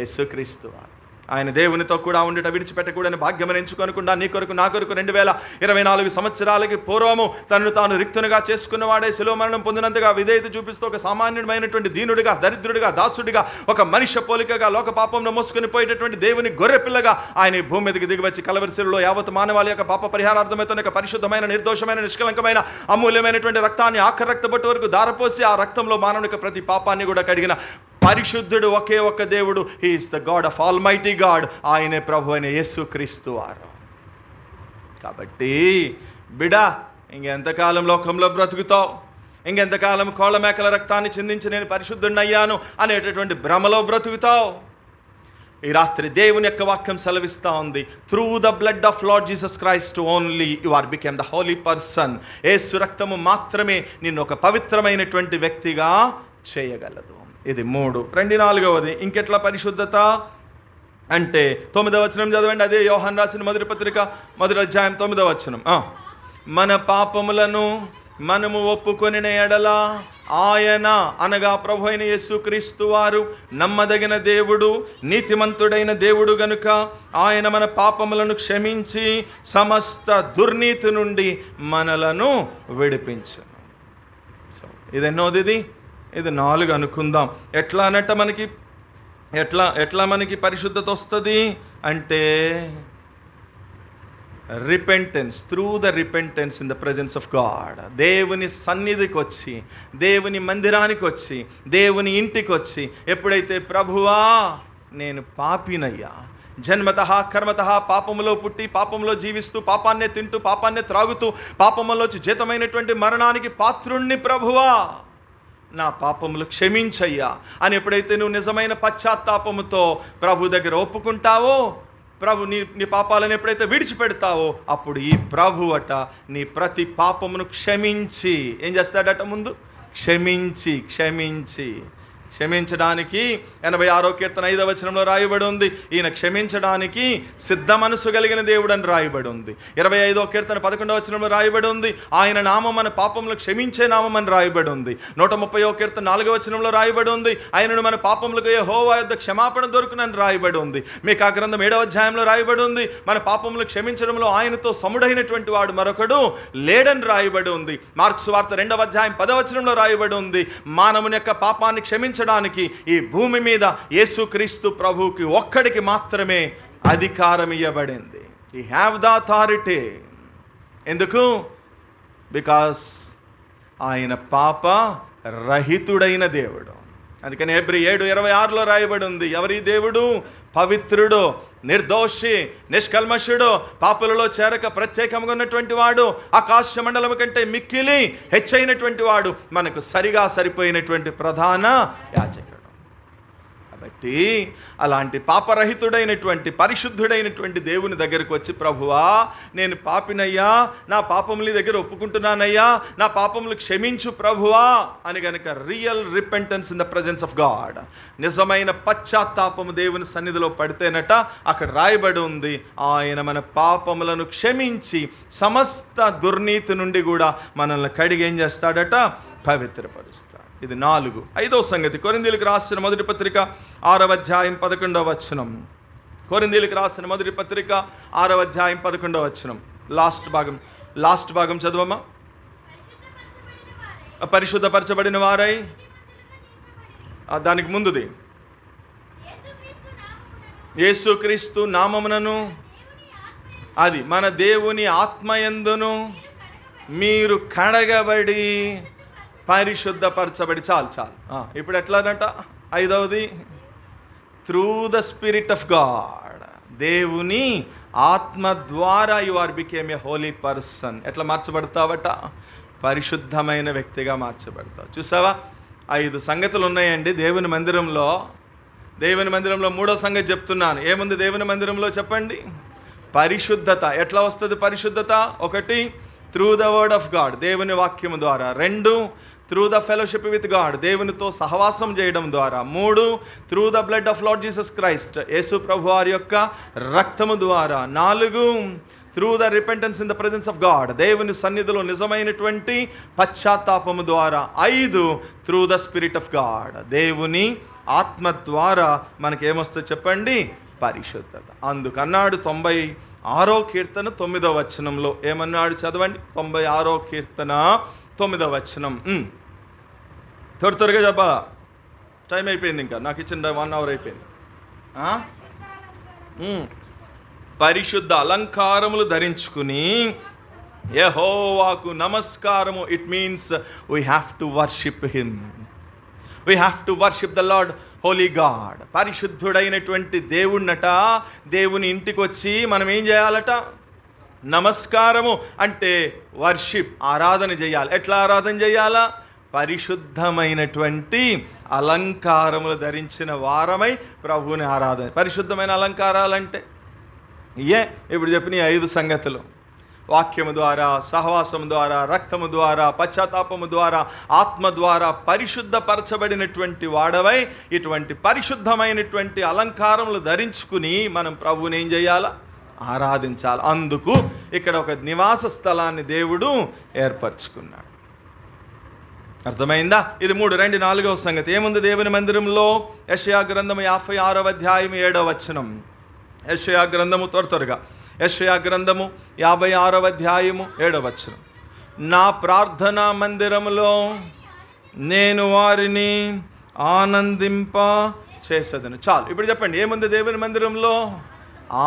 యేసుక్రీస్తు వారు. ఆయన దేవునితో కూడా ఉండుట విడిచిపెట్టకూడని భాగ్యమని ఎంచుకొనకుండా నీ కొరకు నా కొరకు 2024 సంవత్సరాలకి పూర్వము తనను తాను రిక్తునిగా చేసుకున్నవాడే శిలువ మరణం పొందినంతగా విధేయత చూపిస్తూ ఒక సామాన్యుడమైనటువంటి దీనుడిగా, దరిద్రుడిగా, దాసుడిగా, ఒక మనిషి పోలికగా లోక పాపంలో మోసుకొని పోయేటటువంటి దేవుని గొర్రె పిల్లగా ఆయన భూమి మీదకి దిగివచ్చి కలవరి శిలువలో యావత్ మానవాళి యొక్క పాప పరిహారార్థమై తన యొక్క పరిశుద్ధమైన, నిర్దోషమైన, నిష్కలంకమైన, అమూల్యమైనటువంటి రక్తాన్ని ఆఖరి రక్తబొట్టు వరకు దారపోసి ఆ రక్తంలో మానవుని ప్రతి పాపాన్ని కూడా కడిగిన పరిశుద్ధుడు ఒకే ఒక్క దేవుడు. He is the God of all mighty God. ఆయనే ప్రభు అయిన యేసుక్రీస్తు వారు. కాబట్టి బిడా, ఇంకెంతకాలం లోకంలో బ్రతుకుతావు, ఇంకెంతకాలం కోళ్ళ మేకల రక్తాన్ని చిందించి నేను పరిశుద్ధుడిని అయ్యాను అనేటటువంటి భ్రమలో బ్రతుకుతావు. ఈ రాత్రి దేవుని యొక్క వాక్యం సెలవిస్తూ ఉంది, through the blood of Lord Jesus Christ only you are became the holy person. Yesu రక్తము మాత్రమే నిన్ను ఒక పవిత్రమైనటువంటి వ్యక్తిగా చేయగలదు. ఇది 3. 4వది ఇంకెట్లా పరిశుద్ధత అంటే 9వ వచనం చదవండి. అదే యోహాను రాసిన మొదటి పత్రిక 1వ అధ్యాయం 9వ వచనం. మన పాపములను మనము ఒప్పుకొనిన ఎడల ఆయన అనగా ప్రభు అయిన యేసుక్రీస్తు వారు నమ్మదగిన దేవుడు, నీతిమంతుడైన దేవుడు గనుక ఆయన మన పాపములను క్షమించి సమస్త దుర్నీతి నుండి మనలను విడిపించును. సో ఇది 4 అనుకుందాం. ఎట్లా అన్నట్ట ఎట్లా మనకి పరిశుద్ధత వస్తుంది అంటే repentance, through the repentance in the presence of God. దేవుని సన్నిధికి వచ్చి, దేవుని మందిరానికి వచ్చి, దేవుని ఇంటికి వచ్చి ఎప్పుడైతే ప్రభువా నేను పాపినయ్యా, జన్మతః కర్మతః పాపములో పుట్టి పాపంలో జీవిస్తూ పాపాన్నే తింటూ పాపాన్నే త్రాగుతూ పాపములోంచి జీతమైనటువంటి మరణానికి పాత్రుణ్ణి ప్రభువా, నా పాపములు క్షమించయ్యా అని ఎప్పుడైతే నువ్వు నిజమైన పశ్చాత్తాపముతో ప్రభు దగ్గర ఒప్పుకుంటావో, ప్రభు నీ పాపాలను ఎప్పుడైతే విడిచిపెడతావో అప్పుడు ఈ ప్రభు అట నీ ప్రతి పాపమును క్షమించి ఏం చేస్తాడట? ముందు క్షమించడానికి 86వ కీర్తన 5వ వచనంలో రాయబడి ఉంది, ఈయన క్షమించడానికి సిద్ధ మనసు కలిగిన దేవుడు అని రాయబడి ఉంది. 25వ కీర్తన 11వ వచనంలో రాయబడి ఉంది, ఆయన నామం మన పాపములు క్షమించే నామం అని రాయబడి ఉంది. 130వ కీర్తన 4వ వచనంలో రాయబడి ఉంది, ఆయనను మన పాపములకు యెహోవా యొద్ద క్షమాపణ దొరుకునని రాయబడి ఉంది. మీకా గ్రంథం 7వ అధ్యాయంలో రాయబడి ఉంది, మన పాపములు క్షమించడంలో ఆయనతో సముడైనటువంటి వాడు మరొకడు లేడని రాయబడి ఉంది. మార్క్స్ వార్త 2వ అధ్యాయం 10వ వచనంలో రాయబడి ఉంది, మానవుని యొక్క పాపాన్ని క్షమించడానికి ఈ భూమి మీద యేసుక్రీస్తు ప్రభువుకి ఒక్కడికి మాత్రమే అధికారం ఇవ్వబడింది. హి హ్యావ్ ద అథారిటీ. ఎందుకు? బికాస్ ఆయన పాప రహితుడైన దేవుడు. అందుకని హెబ్రీ 7:26లో రాయబడి ఉంది, ఎవరి దేవుడు? పవిత్రుడు, నిర్దోషి, నిష్కల్మషుడు, పాపులలో చేరక ప్రత్యేకంగా ఉన్నటువంటి వాడు, ఆకాశ మండలం కంటే మిక్కిలి హెచ్చైనటువంటి వాడు, మనకు సరిపోయినటువంటి ప్రధాన యాజకుడు. కాబట్టి అలాంటి పాపరహితుడైనటువంటి పరిశుద్ధుడైనటువంటి దేవుని దగ్గరకు వచ్చి ప్రభువా నేను పాపినయ్యా, నా పాపముల దగ్గర ఒప్పుకుంటున్నానయ్యా, నా పాపములు క్షమించు ప్రభువా అని గనక real repentance in the presence of God, నిజమైన పశ్చాత్తాపము దేవుని సన్నిధిలో పడితేనట అక్కడ రాయబడి ఉంది, ఆయన మన పాపములను క్షమించి సమస్త దుర్నీతి నుండి కూడా మనల్ని కడిగి ఏం చేస్తాడట? పవిత్రపరుస్తాడు. ఇది 4. 5వ సంగతి, కొరింథీయులకు రాసిన మొదటి పత్రిక 6వ అధ్యాయం 11వ వచనం. కొరింథీయులకు రాసిన మొదటి పత్రిక 6వ అధ్యాయం 11వ వచనం. లాస్ట్ భాగం చదవమ్మా. పరిశుద్ధపరచబడిన వారై, దానికి ముందుది యేసుక్రీస్తు నామమునను, అది మన దేవుని ఆత్మయందును మీరు కడగబడి పరిశుద్ధపరచబడి. చాలు. ఇప్పుడు ఎట్లానంట? 5వది, through the spirit of God, దేవుని ఆత్మ ద్వారా you are became a holy person. ఎట్లా మార్చబడతావట? పరిశుద్ధమైన వ్యక్తిగా మార్చబడతావు. చూసావా? 5 సంగతులు ఉన్నాయండి దేవుని మందిరంలో. దేవుని మందిరంలో 3వ సంగతి చెప్తున్నాను. ఏముంది దేవుని మందిరంలో చెప్పండి? పరిశుద్ధత. ఎట్లా వస్తుంది పరిశుద్ధత? 1, through the word of God, దేవుని వాక్యము ద్వారా. 2, through the fellowship with God, దేవునితో సహవాసం చేయడం ద్వారా. 3, through the blood of Lord Jesus Christ, Yesu ప్రభు వారి యొక్క రక్తము ద్వారా. 4, through the repentance in the presence of God, దేవుని సన్నిధిలో నిజమైనటువంటి పశ్చాత్తాపము ద్వారా. 5, through the spirit of God, దేవుని ఆత్మ ద్వారా మనకేమొస్తుందో చెప్పండి? పరిశుద్ధత. అందుకన్నాడు 96వ కీర్తన 9వ వచనంలో ఏమన్నాడు? చదవండి. 96వ కీర్తన 9వ వచనం. త్వరగా చెప్పాలా? టైం అయిపోయింది, ఇంకా నాకు ఇచ్చిన 1 అవర్ అయిపోయింది. పరిశుద్ధ అలంకారములు ధరించుకుని యెహోవాకు నమస్కారము. It means we have to worship him. We have to worship the Lord holy God. పరిశుద్ధుడైనటువంటి దేవుణ్ణట, దేవుని ఇంటికి వచ్చి మనం ఏం చేయాలట? నమస్కారము అంటే వర్షిప్, ఆరాధన చేయాలి. ఎట్లా ఆరాధన చేయాలా? పరిశుద్ధమైనటువంటి అలంకారములు ధరించిన వారమై ప్రభువుని ఆరాధన. పరిశుద్ధమైన అలంకారాలంటే ఇప్పుడు చెప్పిన 5 సంగతులు: వాక్యము ద్వారా, సహవాసము ద్వారా, రక్తము ద్వారా, పశ్చాత్తాపము ద్వారా, ఆత్మ ద్వారా పరిశుద్ధపరచబడినటువంటి వాడవై ఇటువంటి పరిశుద్ధమైనటువంటి అలంకారములు ధరించుకుని మనం ప్రభువుని ఏం చేయాలా? ఆరాధించాలి. అందుకు ఇక్కడ ఒక నివాస స్థలాన్ని దేవుడు ఏర్పరచుకున్నాడు. అర్థమైందా? ఇది 3. 4వ సంగతి ఏముంది దేవుని మందిరంలో? యెషయా గ్రంథము 56వ అధ్యాయం 7వ వచనం. యెషయా గ్రంథము త్వరగా. యెషయా గ్రంథము 56వ అధ్యాయము 7వ వచనం. నా ప్రార్థనా మందిరములో నేను వారిని ఆనందింప చేసేదను. చాలు. ఇప్పుడు చెప్పండి, ఏముంది దేవుని మందిరంలో?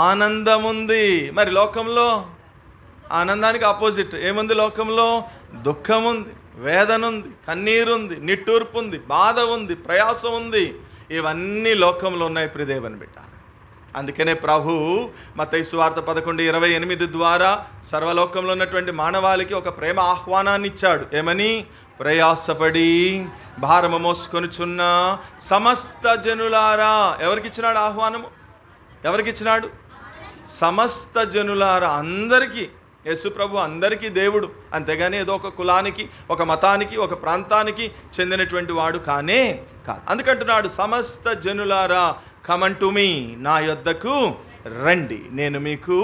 ఆనందం ఉంది. మరి లోకంలో ఆనందానికి ఆపోజిట్ ఏముంది? లోకంలో దుఃఖం ఉంది, వేదన ఉంది, కన్నీరు ఉంది, నిట్టూర్పు ఉంది, బాధ ఉంది, ప్రయాసం ఉంది. ఇవన్నీ లోకంలో ఉన్నాయి ప్రియదేవుని బిడ్డ. అందుకనే ప్రభు మత్తయి సువార్త 11:28 ద్వారా సర్వలోకంలో ఉన్నటువంటి మానవాళికి ఒక ప్రేమ ఆహ్వానాన్ని ఇచ్చాడు. ఏమని? ప్రయాసపడి భారము మోసుకొనుచున్న సమస్త జనులారా. ఎవరికిచ్చినాడు ఆహ్వానము? ఎవరికిచ్చినాడు? సమస్త జనులారా, అందరికీ. యేసు ప్రభు అందరికీ దేవుడు, అంతేగాని ఏదో ఒక కులానికి, ఒక మతానికి, ఒక ప్రాంతానికి చెందినటువంటి వాడు కానే కాదు. అందుకంటున్నాడు, సమస్త జనులారా కమ్ అన్ టు మీ, నా యొద్దకు రండి, నేను మీకు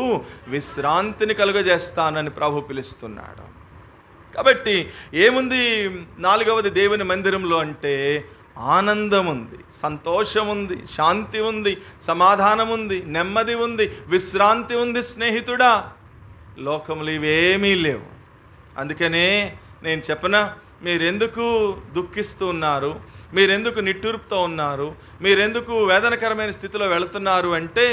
విశ్రాంతిని కలుగజేస్తానని ప్రభు పిలుస్తున్నాడు. కాబట్టి ఏముంది 4వది దేవుని మందిరంలో అంటే? ఆనందం ఉంది, సంతోషం ఉంది, శాంతి ఉంది, సమాధానం ఉంది, నెమ్మది ఉంది, విశ్రాంతి ఉంది. స్నేహితుడా, లోకములు ఇవేమీ లేవు. అందుకనే నేను చెప్పనా, మీరెందుకు దుఃఖిస్తూ ఉన్నారు, మీరెందుకు నిట్టూర్పుతో ఉన్నారు, మీరెందుకు వేదనకరమైన స్థితిలో వెళుతున్నారు అంటే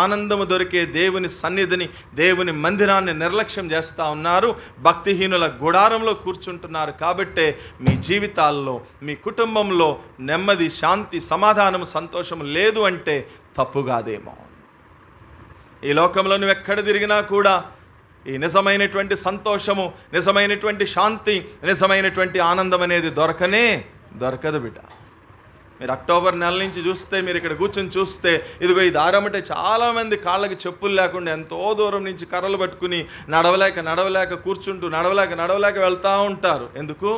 ఆనందము దొరికే దేవుని సన్నిధిని, దేవుని మందిరాన్ని నిర్లక్ష్యం చేస్తూ ఉన్నారు, భక్తిహీనుల గుడారంలో కూర్చుంటున్నారు. కాబట్టే మీ జీవితాల్లో, మీ కుటుంబంలో నెమ్మది, శాంతి, సమాధానము, సంతోషం లేదు అంటే తప్పుగాదేమో. ఈ లోకంలో నువ్వు ఎక్కడ తిరిగినా కూడా ఈ నిజమైనటువంటి సంతోషము, నిజమైనటువంటి శాంతి, నిజమైనటువంటి ఆనందం అనేది దొరకదు బిడ్డ. మీరు అక్టోబర్ నెల నుంచి చూస్తే, మీరు ఇక్కడ కూర్చొని చూస్తే, ఇదిగో ఈ దారం అంటే చాలామంది కాళ్ళకి చెప్పులు లేకుండా ఎంతో దూరం నుంచి కర్రలు పట్టుకుని నడవలేక కూర్చుంటూ నడవలేక వెళ్తూ ఉంటారు. ఎందుకు?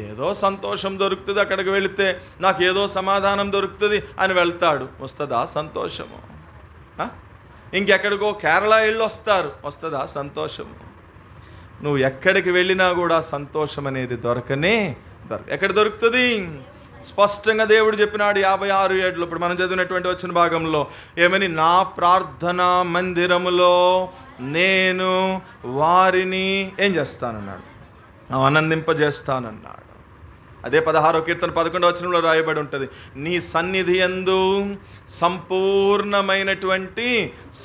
ఏదో సంతోషం దొరుకుతుంది, అక్కడికి వెళితే నాకు ఏదో సమాధానం దొరుకుతుంది అని వెళ్తాడు. వస్తుందా సంతోషము? ఇంకెక్కడికో కేరళ వెళ్ళి వస్తుందా సంతోషము? నువ్వు ఎక్కడికి వెళ్ళినా కూడా సంతోషం అనేది ఎక్కడ దొరుకుతుంది? స్పష్టంగా దేవుడు చెప్పినాడు 56:7. ఇప్పుడు మనం చదివినటువంటి వచ్చిన భాగంలో ఏమని? నా ప్రార్థనా మందిరములో నేను వారిని ఏం చేస్తానన్నాడు? ఆనందింపజేస్తానన్నాడు. అదే 16వ కీర్తన 11వ వచనంలో రాయబడి ఉంటుంది, నీ సన్నిధి యందు సంపూర్ణమైనటువంటి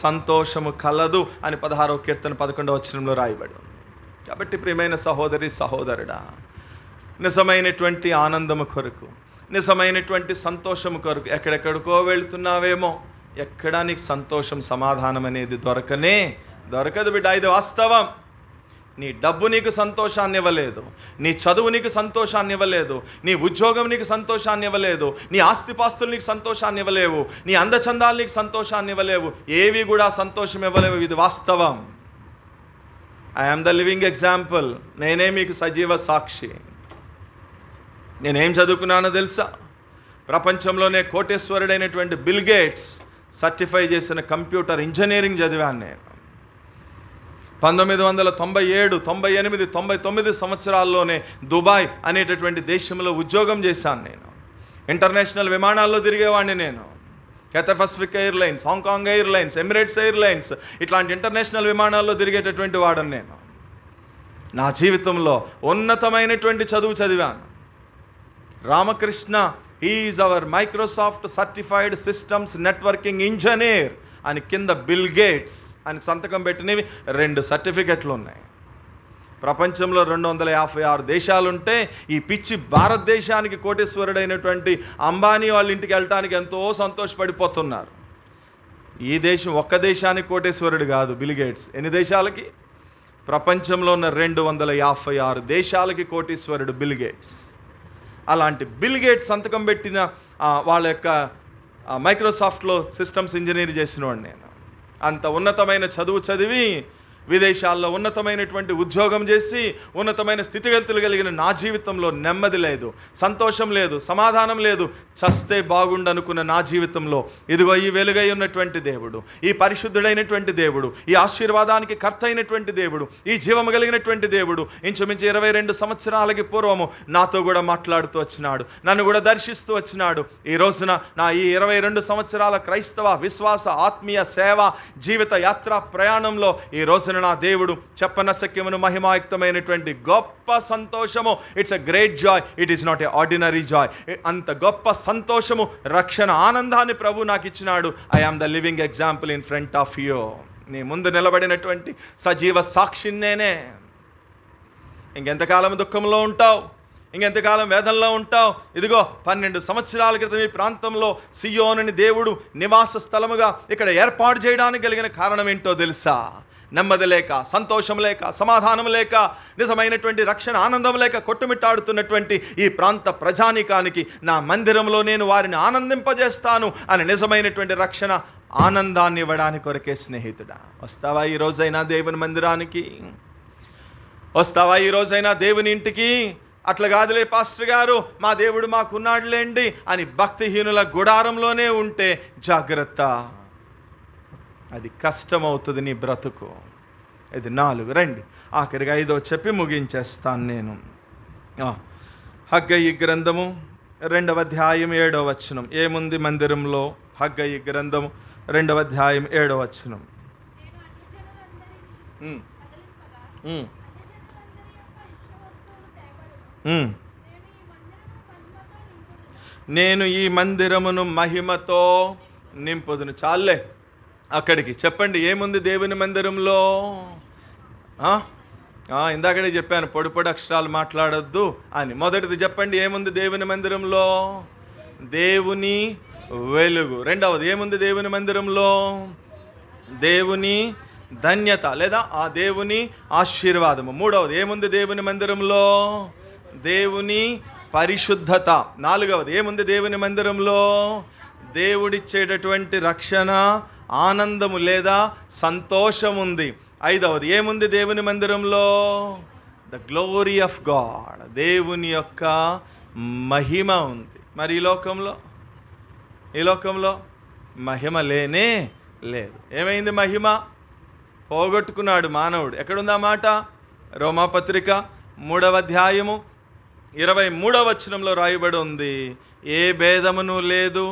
సంతోషము కలదు అని 16వ కీర్తన 11వ వచనంలో రాయబడి ఉంది. కాబట్టి ప్రియమైన సహోదరి, సహోదరుడా, నిజమైనటువంటి ఆనందము కొరకు, నిజమైనటువంటి సంతోషము కొరకు ఎక్కడెక్కడికో వెళుతున్నావేమో, ఎక్కడా నీకు సంతోషం, సమాధానం అనేది దొరకదు బిడ్డ. ఇది వాస్తవం. నీ డబ్బు నీకు సంతోషాన్ని ఇవ్వలేదు, నీ చదువు నీకు సంతోషాన్ని ఇవ్వలేదు, నీ ఉద్యోగం నీకు సంతోషాన్ని ఇవ్వలేదు, నీ ఆస్తిపాస్తులు నీకు సంతోషాన్ని ఇవ్వలేవు, నీ అందచందాలు నీకు సంతోషాన్ని ఇవ్వలేవు, ఏవి కూడా సంతోషం ఇవ్వలేవు. ఇది వాస్తవం. I am the living example. నేనే మీకు సజీవ సాక్షి. నేనేం చదువుకున్నానో తెలుసా? ప్రపంచంలోనే కోటేశ్వరుడైనటువంటి బిల్ గేట్స్ సర్టిఫై చేసిన కంప్యూటర్ ఇంజనీరింగ్ చదివాను నేను. 1997, 98, 99 సంవత్సరాల్లోనే దుబాయ్ అనేటటువంటి దేశంలో ఉద్యోగం చేశాను నేను. ఇంటర్నేషనల్ విమానాల్లో తిరిగేవాడిని నేను. Cathay Pacific airlines, Hong Kong airlines, Emirates airlines, ఇట్లాంటి ఇంటర్నేషనల్ విమానాల్లో తిరిగేటటువంటి వాడని నేను. నా జీవితంలో ఉన్నతమైనటువంటి చదువు చదివాను. Ramakrishna is our Microsoft certified systems networking engineer అని కింద బిల్ గేట్స్ అని సంతకం పెట్టినవి 2 సర్టిఫికెట్లు ఉన్నాయి. ప్రపంచంలో 256 దేశాలుంటే ఈ పిచ్చి భారతదేశానికి కోటేశ్వరుడైనటువంటి అంబానీ వాళ్ళ ఇంటికి వెళ్ళటానికి ఎంతో సంతోషపడిపోతున్నారు. ఈ దేశం ఒక్క దేశానికి కోటేశ్వరుడు కాదు బిల్ గేట్స్. ఎన్ని దేశాలకి? ప్రపంచంలో ఉన్న 256 దేశాలకి కోటేశ్వరుడు బిల్ గేట్స్. అలాంటి బిల్ గేట్స్ సంతకం పెట్టిన వాళ్ళ యొక్క మైక్రోసాఫ్ట్లో సిస్టమ్స్ ఇంజనీర్ చేసినవాడు నేను. అంత ఉన్నతమైన చదువు చదివి విదేశాల్లో ఉన్నతమైనటువంటి ఉద్యోగం చేసి ఉన్నతమైన స్థితిగతులు కలిగిన నా జీవితంలో నెమ్మది లేదు, సంతోషం లేదు, సమాధానం లేదు. చస్తే బాగుండనుకున్న నా జీవితంలో ఇదిగో ఈ వెలుగై ఉన్నటువంటి దేవుడు, ఈ పరిశుద్ధుడైనటువంటి దేవుడు, ఈ ఆశీర్వాదానికి కర్త అయినటువంటి దేవుడు, ఈ జీవము కలిగినటువంటి దేవుడు ఇంచుమించు 22 సంవత్సరాలకి పూర్వము నాతో కూడా మాట్లాడుతూ వచ్చినాడు, నన్ను కూడా దర్శిస్తూ వచ్చినాడు. ఈ రోజున నా ఈ 22 సంవత్సరాల క్రైస్తవ విశ్వాస ఆత్మీయ సేవ జీవిత యాత్రా ప్రయాణంలో ఈ రోజున నా దేవుడు చెప్పనశక్యమును మహిమాయుక్తమైనటువంటి గొప్ప సంతోషము, it's a great joy, it is not a ordinary joy. అంత గొప్ప సంతోషము, రక్షణ ఆనందాన్ని ప్రభు నాకు ఇచ్చినాడు. I am the living example in front of you. నీ ముందు నిలబడినటువంటి సజీవ సాక్షిని నేనే. ఇంకెంతకాలం దుఃఖంలో ఉంటావు? ఇంకెంతకాలం వేదనలో ఉంటావు? ఇదిగో 12 సంవత్సరాల క్రితం ఈ ప్రాంతంలో సియోనుని దేవుడు నివాస స్థలముగా ఇక్కడ ఏర్పాటు చేయడానికి కలిగిన కారణం ఏంటో తెలుసా? నెమ్మది లేక, సంతోషం లేక, సమాధానం లేక, నిజమైనటువంటి రక్షణ ఆనందం లేక కొట్టుమిట్టాడుతున్నటువంటి ఈ ప్రాంత ప్రజానీకానికి నా మందిరంలో నేను వారిని ఆనందింపజేస్తాను అని నిజమైనటువంటి రక్షణ ఆనందాన్ని ఇవ్వడానికి కొరకే స్నేహితుడా. వస్తావా ఈ రోజైనా దేవుని మందిరానికి? వస్తావా ఈ రోజైనా దేవుని ఇంటికి? అట్లా కాదులే పాస్టర్ గారు, మా దేవుడు మాకున్నాడులేండి అని భక్తిహీనుల గుడారంలోనే ఉంటే జాగ్రత్త, అది కష్టమవుతుంది నీ బ్రతుకు. ఇది 4. రండి ఆఖరిగా 5వ చెప్పి ముగించేస్తాను నేను. హగ్గయి గ్రంథము 2వ అధ్యాయం 7వ వచనం. ఏముంది మందిరంలో? హగ్గయి గ్రంథము 2వ అధ్యాయం 7వ వచనం. నేను ఈ మందిరమును మహిమతో నింపుదును. చాలే అక్కడికి. చెప్పండి ఏముంది దేవుని మందిరంలో? ఇందాకనే చెప్పాను పొడి అక్షరాలు మాట్లాడొద్దు అని. మొదటిది చెప్పండి ఏముంది దేవుని మందిరంలో? దేవుని వెలుగు. రెండవది ఏముంది దేవుని మందిరంలో? దేవుని ధన్యత లేదా ఆ దేవుని ఆశీర్వాదము. మూడవది ఏముంది దేవుని మందిరంలో? దేవుని పరిశుద్ధత. నాలుగవది ఏముంది దేవుని మందిరంలో? దేవుడిచ్చేటటువంటి రక్షణ ఆనందము లేదా సంతోషం ఉంది. ఐదవది ఏముంది దేవుని మందిరంలో? ద గ్లోరీ ఆఫ్ గాడ్, దేవుని యొక్క మహిమ ఉంది. మరి ఈ లోకంలో మహిమ లేనే లేదు. ఏమైంది? మహిమ పోగొట్టుకున్నాడు మానవుడు. ఎక్కడుందా మాట? రోమాపత్రిక 3వ అధ్యాయము 23వ వచనంలో రాయబడి ఉంది, ఏ భేదమును లేదు,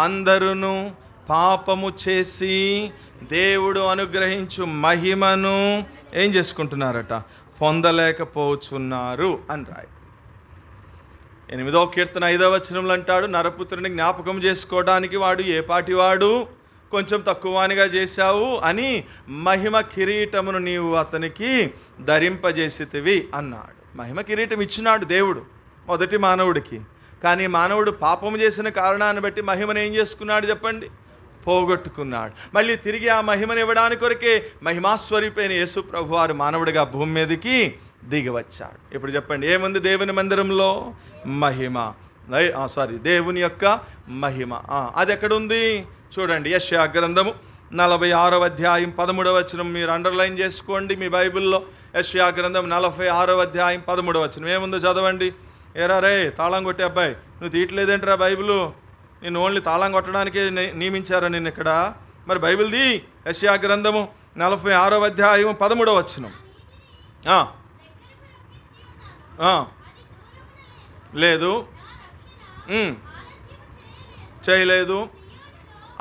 అందరూ పాపము చేసి దేవుడు అనుగ్రహించు మహిమను ఏం చేసుకుంటున్నారట? పొందలేకపోతున్నారు అని రాయి. 8వ కీర్తన 5వ వచనంలో అంటాడు, నరపుత్రుని జ్ఞాపకం చేసుకోవడానికి వాడు ఏ పాటివాడు, కొంచెం తక్కువనిగా చేశావు అని మహిమ కిరీటమును నీవు అతనికి ధరింపజేసితివి అన్నాడు. మహిమ కిరీటం ఇచ్చినాడు దేవుడు మొదటి మానవుడికి. కానీ మానవుడు పాపం చేసిన కారణాన్ని బట్టి మహిమను ఏం చేసుకున్నాడు చెప్పండి? పోగొట్టుకున్నాడు. మళ్ళీ తిరిగి ఆ మహిమను ఇవ్వడానికి కొరకే మహిమాస్వరూపైన యేసు ప్రభు వారు మానవుడిగా భూమి మీదకి దిగి వచ్చాడు. ఇప్పుడు చెప్పండి, ఏముంది దేవుని మందిరంలో? మహిమ. దేవుని యొక్క మహిమ. అది ఎక్కడుంది చూడండి. యెషయా గ్రంథము 46వ అధ్యాయం 13వ వచనం మీరు అండర్లైన్ చేసుకోండి మీ బైబిల్లో. యెషయా గ్రంథం 46వ అధ్యాయం 13వ వచనం ఏముందో చదవండి. ఏరా రే తాళం కొట్టే అబ్బాయి, నువ్వు తీయట్లేదేంట్రా బైబిల్? నేను ఓన్లీ తాళం కొట్టడానికే నియమించారా నిన్ను ఇక్కడ? మరి బైబిల్ది యెషయా గ్రంథము 46వ అధ్యాయం 13వ వచనం. లేదు, చేయలేదు.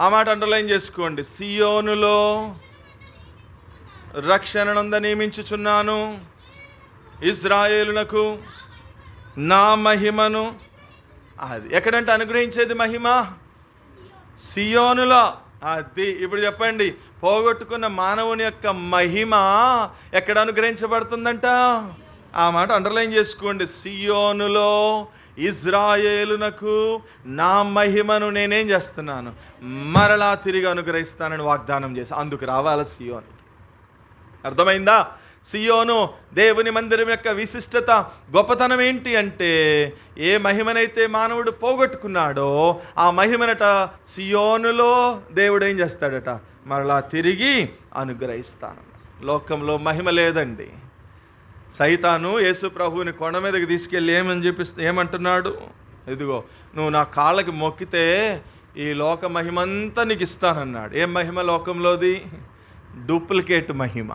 ఆ మాట అండర్లైన్ చేసుకోండి. సియోనులో రక్షణనంద నియమించుచున్నాను, ఇశ్రాయేలునకు నా మహిమను. అది ఎక్కడంటే అనుగ్రహించేది మహిమ? సియోనులో. అది ఇప్పుడు చెప్పండి, పోగొట్టుకున్న మానవుని యొక్క మహిమ ఎక్కడ అనుగ్రహించబడుతుందంట? ఆ మాట అండర్లైన్ చేసుకోండి. సియోనులో ఇజ్రాయేలునకు నా మహిమను నేనేం చేస్తున్నాను? మరలా తిరిగి అనుగ్రహిస్తానని వాగ్దానం చేసి అందుకు రావాలి సియోనుకి. అర్థమైందా? సియోను దేవుని మందిరం యొక్క విశిష్టత, గొప్పతనం ఏంటి అంటే, ఏ మహిమనైతే మానవుడు పోగొట్టుకున్నాడో ఆ మహిమనట సియోనులో దేవుడు ఏం చేస్తాడట? మరలా తిరిగి అనుగ్రహిస్తాను. లోకంలో మహిమ లేదండి. సైతాను యేసు ప్రభువుని కొండ మీదకి తీసుకెళ్ళి ఏమంటున్నాడు? ఇదిగో నువ్వు నా కాళ్ళకి మొక్కితే ఈ లోక మహిమంతా నీకు ఇస్తానన్నాడు. ఏం మహిమ లోకంలోది? డూప్లికేట్ మహిమ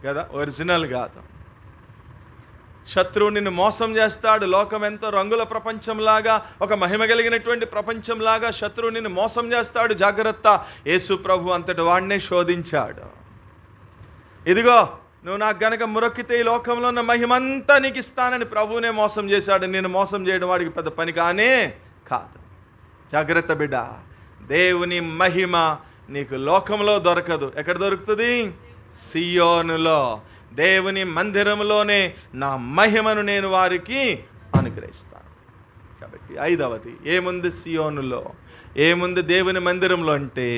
కదా, ఒరిజినల్ కాదు. శత్రువు నిన్ను మోసం చేస్తాడు. లోకం ఎంతో రంగుల ప్రపంచంలాగా, ఒక మహిమ కలిగినటువంటి ప్రపంచంలాగా శత్రువు నిన్ను మోసం చేస్తాడు. జాగ్రత్త. యేసు ప్రభు అంతటి వాడినే శోధించాడు. ఇదిగో నువ్వు నాకు గనక మొరక్కితే ఈ లోకంలో ఉన్న మహిమంతా నీకు ఇస్తానని ప్రభువునే మోసం చేశాడు. నేను మోసం చేయడం వాడికి పెద్ద పని కానే కాదు. జాగ్రత్త బిడ్డ. దేవుని మహిమ నీకు లోకంలో దొరకదు. ఎక్కడ దొరుకుతుంది? సియోనులో, దేవుని మందిరంలోనే నా మహిమను నేను వారికి అనుగ్రహిస్తాను. కాబట్టి 5వది ఏముంది సియోనులో, ఏముంది దేవుని మందిరంలో అంటే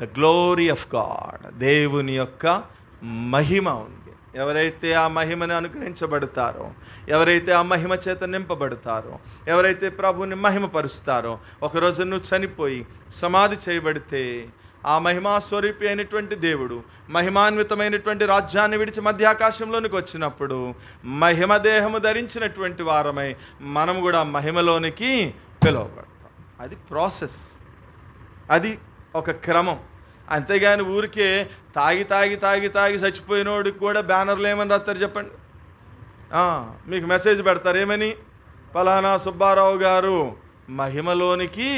ద గ్లోరీ ఆఫ్ గాడ్, దేవుని యొక్క మహిమ ఉంది. ఎవరైతే ఆ మహిమను అనుగ్రహించబడతారో, ఎవరైతే ఆ మహిమ చేత నింపబడతారో, ఎవరైతే ప్రభువుని మహిమపరుస్తారో, ఒకరోజు నువ్వు చనిపోయి సమాధి చేయబడితే ఆ మహిమా స్వరూపి అయినటువంటి దేవుడు మహిమాన్వితమైనటువంటి రాజ్యాన్ని విడిచి మధ్యాకాశంలోనికి వచ్చినప్పుడు మహిమ దేహము ధరించినటువంటి వారమై మనం కూడా మహిమలోనికి పిలువబడతాం. అది ప్రాసెస్, అది ఒక క్రమం. అంతేగాని ఊరికే తాగి తాగి తాగి తాగి చచ్చిపోయినోడికి కూడా బ్యానర్లు ఏమని రాస్తారు చెప్పండి? మీకు మెసేజ్ పెడతారు ఏమని? ఫలానా సుబ్బారావు గారు మహిమలోనికి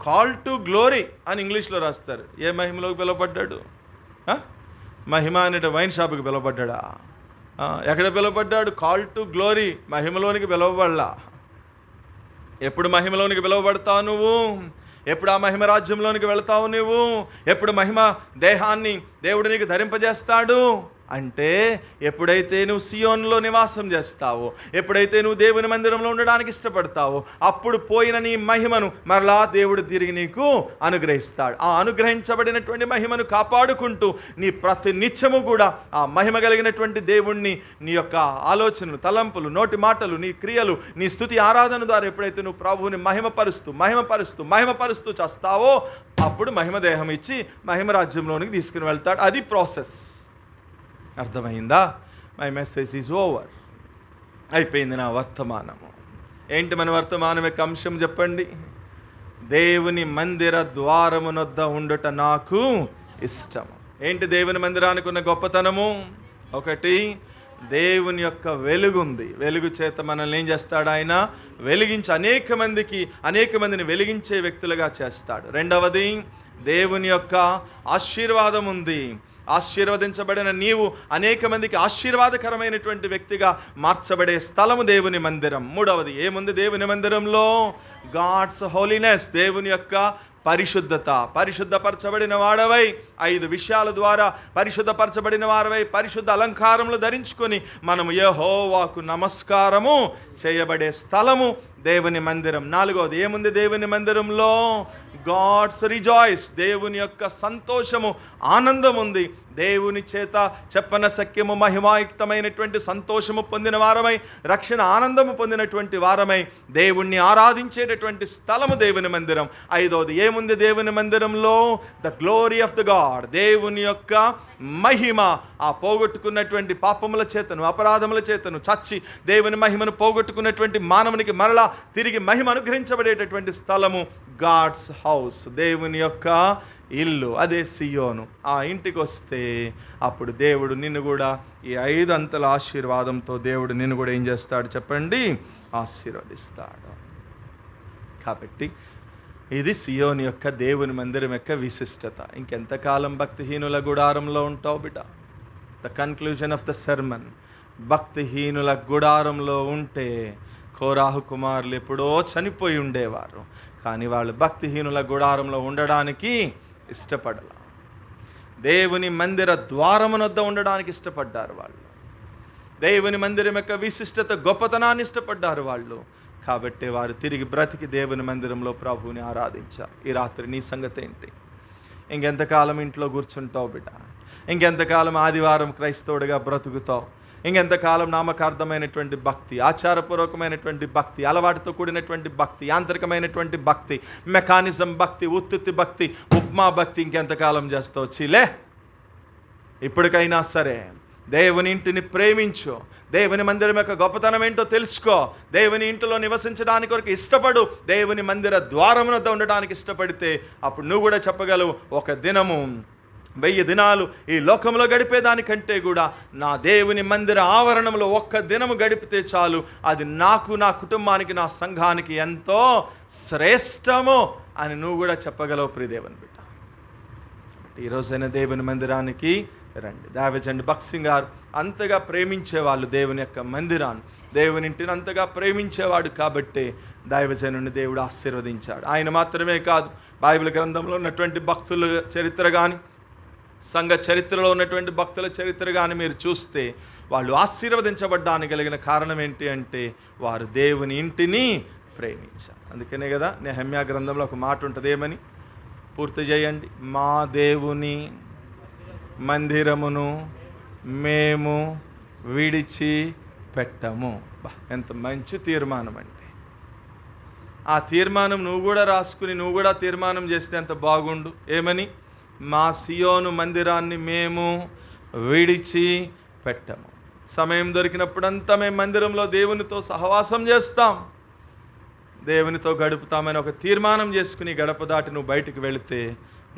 కాల్ టు గ్లోరీ అని ఇంగ్లీష్లో రాస్తారు. ఏ మహిమలోకి పిలువబడ్డాడు? మహిమ అనే వైన్ షాప్కి పిలువబడ్డా? ఎక్కడ పిలువబడ్డాడు? కాల్ టు గ్లోరీ, మహిమలోనికి పిలువబడలా. ఎప్పుడు మహిమలోనికి పిలువబడతావు నువ్వు? ఎప్పుడు ఆ మహిమ రాజ్యంలోనికి వెళతావు నువ్వు? ఎప్పుడు మహిమ దేహాన్ని దేవుడు నీకు ధరింపజేస్తాడు అంటే ఎప్పుడైతే నువ్వు సియోన్లో నివాసం చేస్తావో, ఎప్పుడైతే నువ్వు దేవుని మందిరంలో ఉండడానికి ఇష్టపడతావో, అప్పుడు పోయిన నీ మహిమను మరలా దేవుడు తిరిగి నీకు అనుగ్రహిస్తాడు. ఆ అనుగ్రహించబడినటువంటి మహిమను కాపాడుకుంటూ నీ ప్రతి నిత్యము కూడా ఆ మహిమ కలిగినటువంటి దేవుణ్ణి నీ యొక్క ఆలోచనలు, తలంపులు, నోటి మాటలు, నీ క్రియలు, నీ స్తుతి ఆరాధన ద్వారా ఎప్పుడైతే నువ్వు ప్రభువుని మహిమపరుస్తూ చేస్తావో అప్పుడు మహిమ దేహం ఇచ్చి మహిమ రాజ్యంలోనికి తీసుకుని వెళ్తాడు. అది ప్రాసెస్. అర్థమైందా? My message is over. అయిపోయింది నా వర్తమానము. ఏంటి మన వర్తమానం యొక్క అంశం చెప్పండి? దేవుని మందిర ద్వారమునొద్ద ఉండుట నాకు ఇష్టము. ఏంటి దేవుని మందిరానికి ఉన్న గొప్పతనము? ఒకటి, దేవుని యొక్క వెలుగు ఉంది. వెలుగు చేత మనల్ని ఏం చేస్తాడు? ఆయన వెలిగించి అనేక మందిని వెలిగించే వ్యక్తులుగా చేస్తాడు. రెండవది, దేవుని యొక్క ఆశీర్వాదం ఉంది. ఆశీర్వదించబడిన నీవు అనేక మందికి ఆశీర్వాదకరమైనటువంటి వ్యక్తిగా మార్చబడే స్థలము దేవుని మందిరం. మూడవది ఏముంది దేవుని మందిరంలో? గాడ్స్ హోలీనెస్, దేవుని యొక్క పరిశుద్ధత. పరిశుద్ధపరచబడిన వాడవై 5 విషయాల ద్వారా పరిశుద్ధపరచబడిన వారవై పరిశుద్ధ అలంకారములు ధరించుకొని మనము యెహోవాకు నమస్కారము చేయబడే స్థలము దేవుని మందిరం. 4వది ఏముంది దేవుని మందిరంలో? గాడ్స్ రిజాయిస్, దేవుని యొక్క సంతోషము, ఆనందం ఉంది. దేవుని చేత చెప్పన సఖ్యము మహిమాయుక్తమైనటువంటి సంతోషము పొందిన వారమై, రక్షణ ఆనందము పొందినటువంటి వారమై దేవుణ్ణి ఆరాధించేటటువంటి స్థలము దేవుని మందిరం. 5వది ఏముంది దేవుని మందిరంలో? The glory of the God, దేవుని యొక్క మహిమ. ఆ పోగొట్టుకున్నటువంటి పాపముల చేతను, అపరాధముల చేతను చచ్చి దేవుని మహిమను పోగొట్టుకున్నటువంటి మానవునికి మరలా తిరిగి మహిమ అనుగ్రహించబడేటటువంటి స్థలము గాడ్స్ హౌస్, దేవుని యొక్క ఇల్లు. అదే సియోను. ఆ ఇంటికి వస్తే అప్పుడు దేవుడు నిన్ను కూడా ఈ 5 అంతల ఆశీర్వాదంతో దేవుడు నిన్ను కూడా ఏం చేస్తాడు చెప్పండి? ఆశీర్వదిస్తాడు. కాబట్టి ఇది సియోను యొక్క దేవుని మందిరం యొక్క విశిష్టత. ఇంకెంతకాలం భక్తిహీనుల గుడారంలో ఉంటావు బిడ్డ? The conclusion of the sermon. భక్తిహీనుల గుడారంలో ఉంటే కోరాహు కుమారులు ఎప్పుడో చనిపోయి ఉండేవారు, కానీ వాళ్ళు భక్తిహీనుల గుడారంలో ఉండడానికి ఇష్టపడాల. దేవుని మందిర ద్వారమునొద్ద ఉండడానికి ఇష్టపడ్డారు వాళ్ళు. దేవుని మందిరం యొక్క విశిష్టత, గొప్పతనాన్ని ఇష్టపడ్డారు వాళ్ళు. కాబట్టి వారు తిరిగి బ్రతికి దేవుని మందిరంలో ప్రభువుని ఆరాధించారు. ఈ రాత్రి నీ సంగతి ఏంటి? ఇంకెంతకాలం ఇంట్లో కూర్చుంటావు బిడ్డ? ఇంకెంతకాలం ఆదివారం క్రైస్తవుడిగా బ్రతుకుతావు? ఇంకెంతకాలం నామకార్థమైనటువంటి భక్తి, ఆచారపూర్వకమైనటువంటి భక్తి, అలవాటుతో కూడినటువంటి భక్తి, యాంత్రికమైనటువంటి భక్తి, మెకానిజం భక్తి, ఉత్తుత్తి భక్తి, ఉప్మా భక్తి ఇంకెంతకాలం చేస్తావు? చీలే. ఇప్పటికైనా సరే దేవుని ఇంటిని ప్రేమించు. దేవుని మందిరం యొక్క గొప్పతనం ఏంటో తెలుసుకో. దేవుని ఇంటిలో నివసించడానికి కొరకు ఇష్టపడు. దేవుని మందిర ద్వారమునొద్ద ఉండడానికి ఇష్టపడితే అప్పుడు నువ్వు కూడా చెప్పగలవు, ఒక దినము 1000 దినాలు ఈ లోకంలో గడిపేదానికంటే కూడా నా దేవుని మందిర ఆవరణంలో ఒక్క దినము గడిపితే చాలు, అది నాకు, నా కుటుంబానికి, నా సంఘానికి ఎంతో శ్రేష్టము అని నువ్వు కూడా చెప్పగలవు ప్రియదేవుని బిడ్డ. ఈరోజైనా దేవుని మందిరానికి రండి. దైవజనుడు భక్సింగ్ గారు అంతగా ప్రేమించేవాళ్ళు దేవుని యొక్క మందిరాన్ని, దేవుని ఇంటిని అంతగా ప్రేమించేవాడు కాబట్టి దైవజనుని దేవుడు ఆశీర్వదించాడు. ఆయన మాత్రమే కాదు, బైబిల్ గ్రంథంలో ఉన్నటువంటి భక్తుల చరిత్ర కానీ, సంఘ చరిత్రలో ఉన్నటువంటి భక్తుల చరిత్ర కానీ మీరు చూస్తే వాళ్ళు ఆశీర్వదించబడ్డానికి కలిగిన కారణం ఏంటి అంటే వారు దేవుని ఇంటిని ప్రేమించారు. అందుకనే కదా నెహెమ్యా గ్రంథంలో ఒక మాట ఉంటుంది, ఏమని? పూర్తి చేయండి. మా దేవుని మందిరమును మేము విడిచి పెట్టము. ఎంత మంచి తీర్మానం అండి. ఆ తీర్మానం నువ్వు కూడా రాసుకుని నువ్వు కూడా తీర్మానం చేస్తే ఎంత బాగుండు. ఏమని? మా సియోను మందిరాన్ని మేము విడిచి పెట్టము. సమయం దొరికినప్పుడంతా మేము మందిరంలో దేవునితో సహవాసం చేస్తాం, దేవునితో గడుపుతామని ఒక తీర్మానం చేసుకుని గడప దాటి నువ్వు బయటికి వెళితే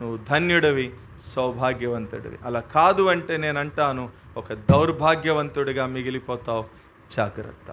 నువ్వు ధన్యుడివి, సౌభాగ్యవంతుడివి. అలా కాదు అంటే నేను అంటాను, ఒక దౌర్భాగ్యవంతుడిగా మిగిలిపోతావు. జాగ్రత్త.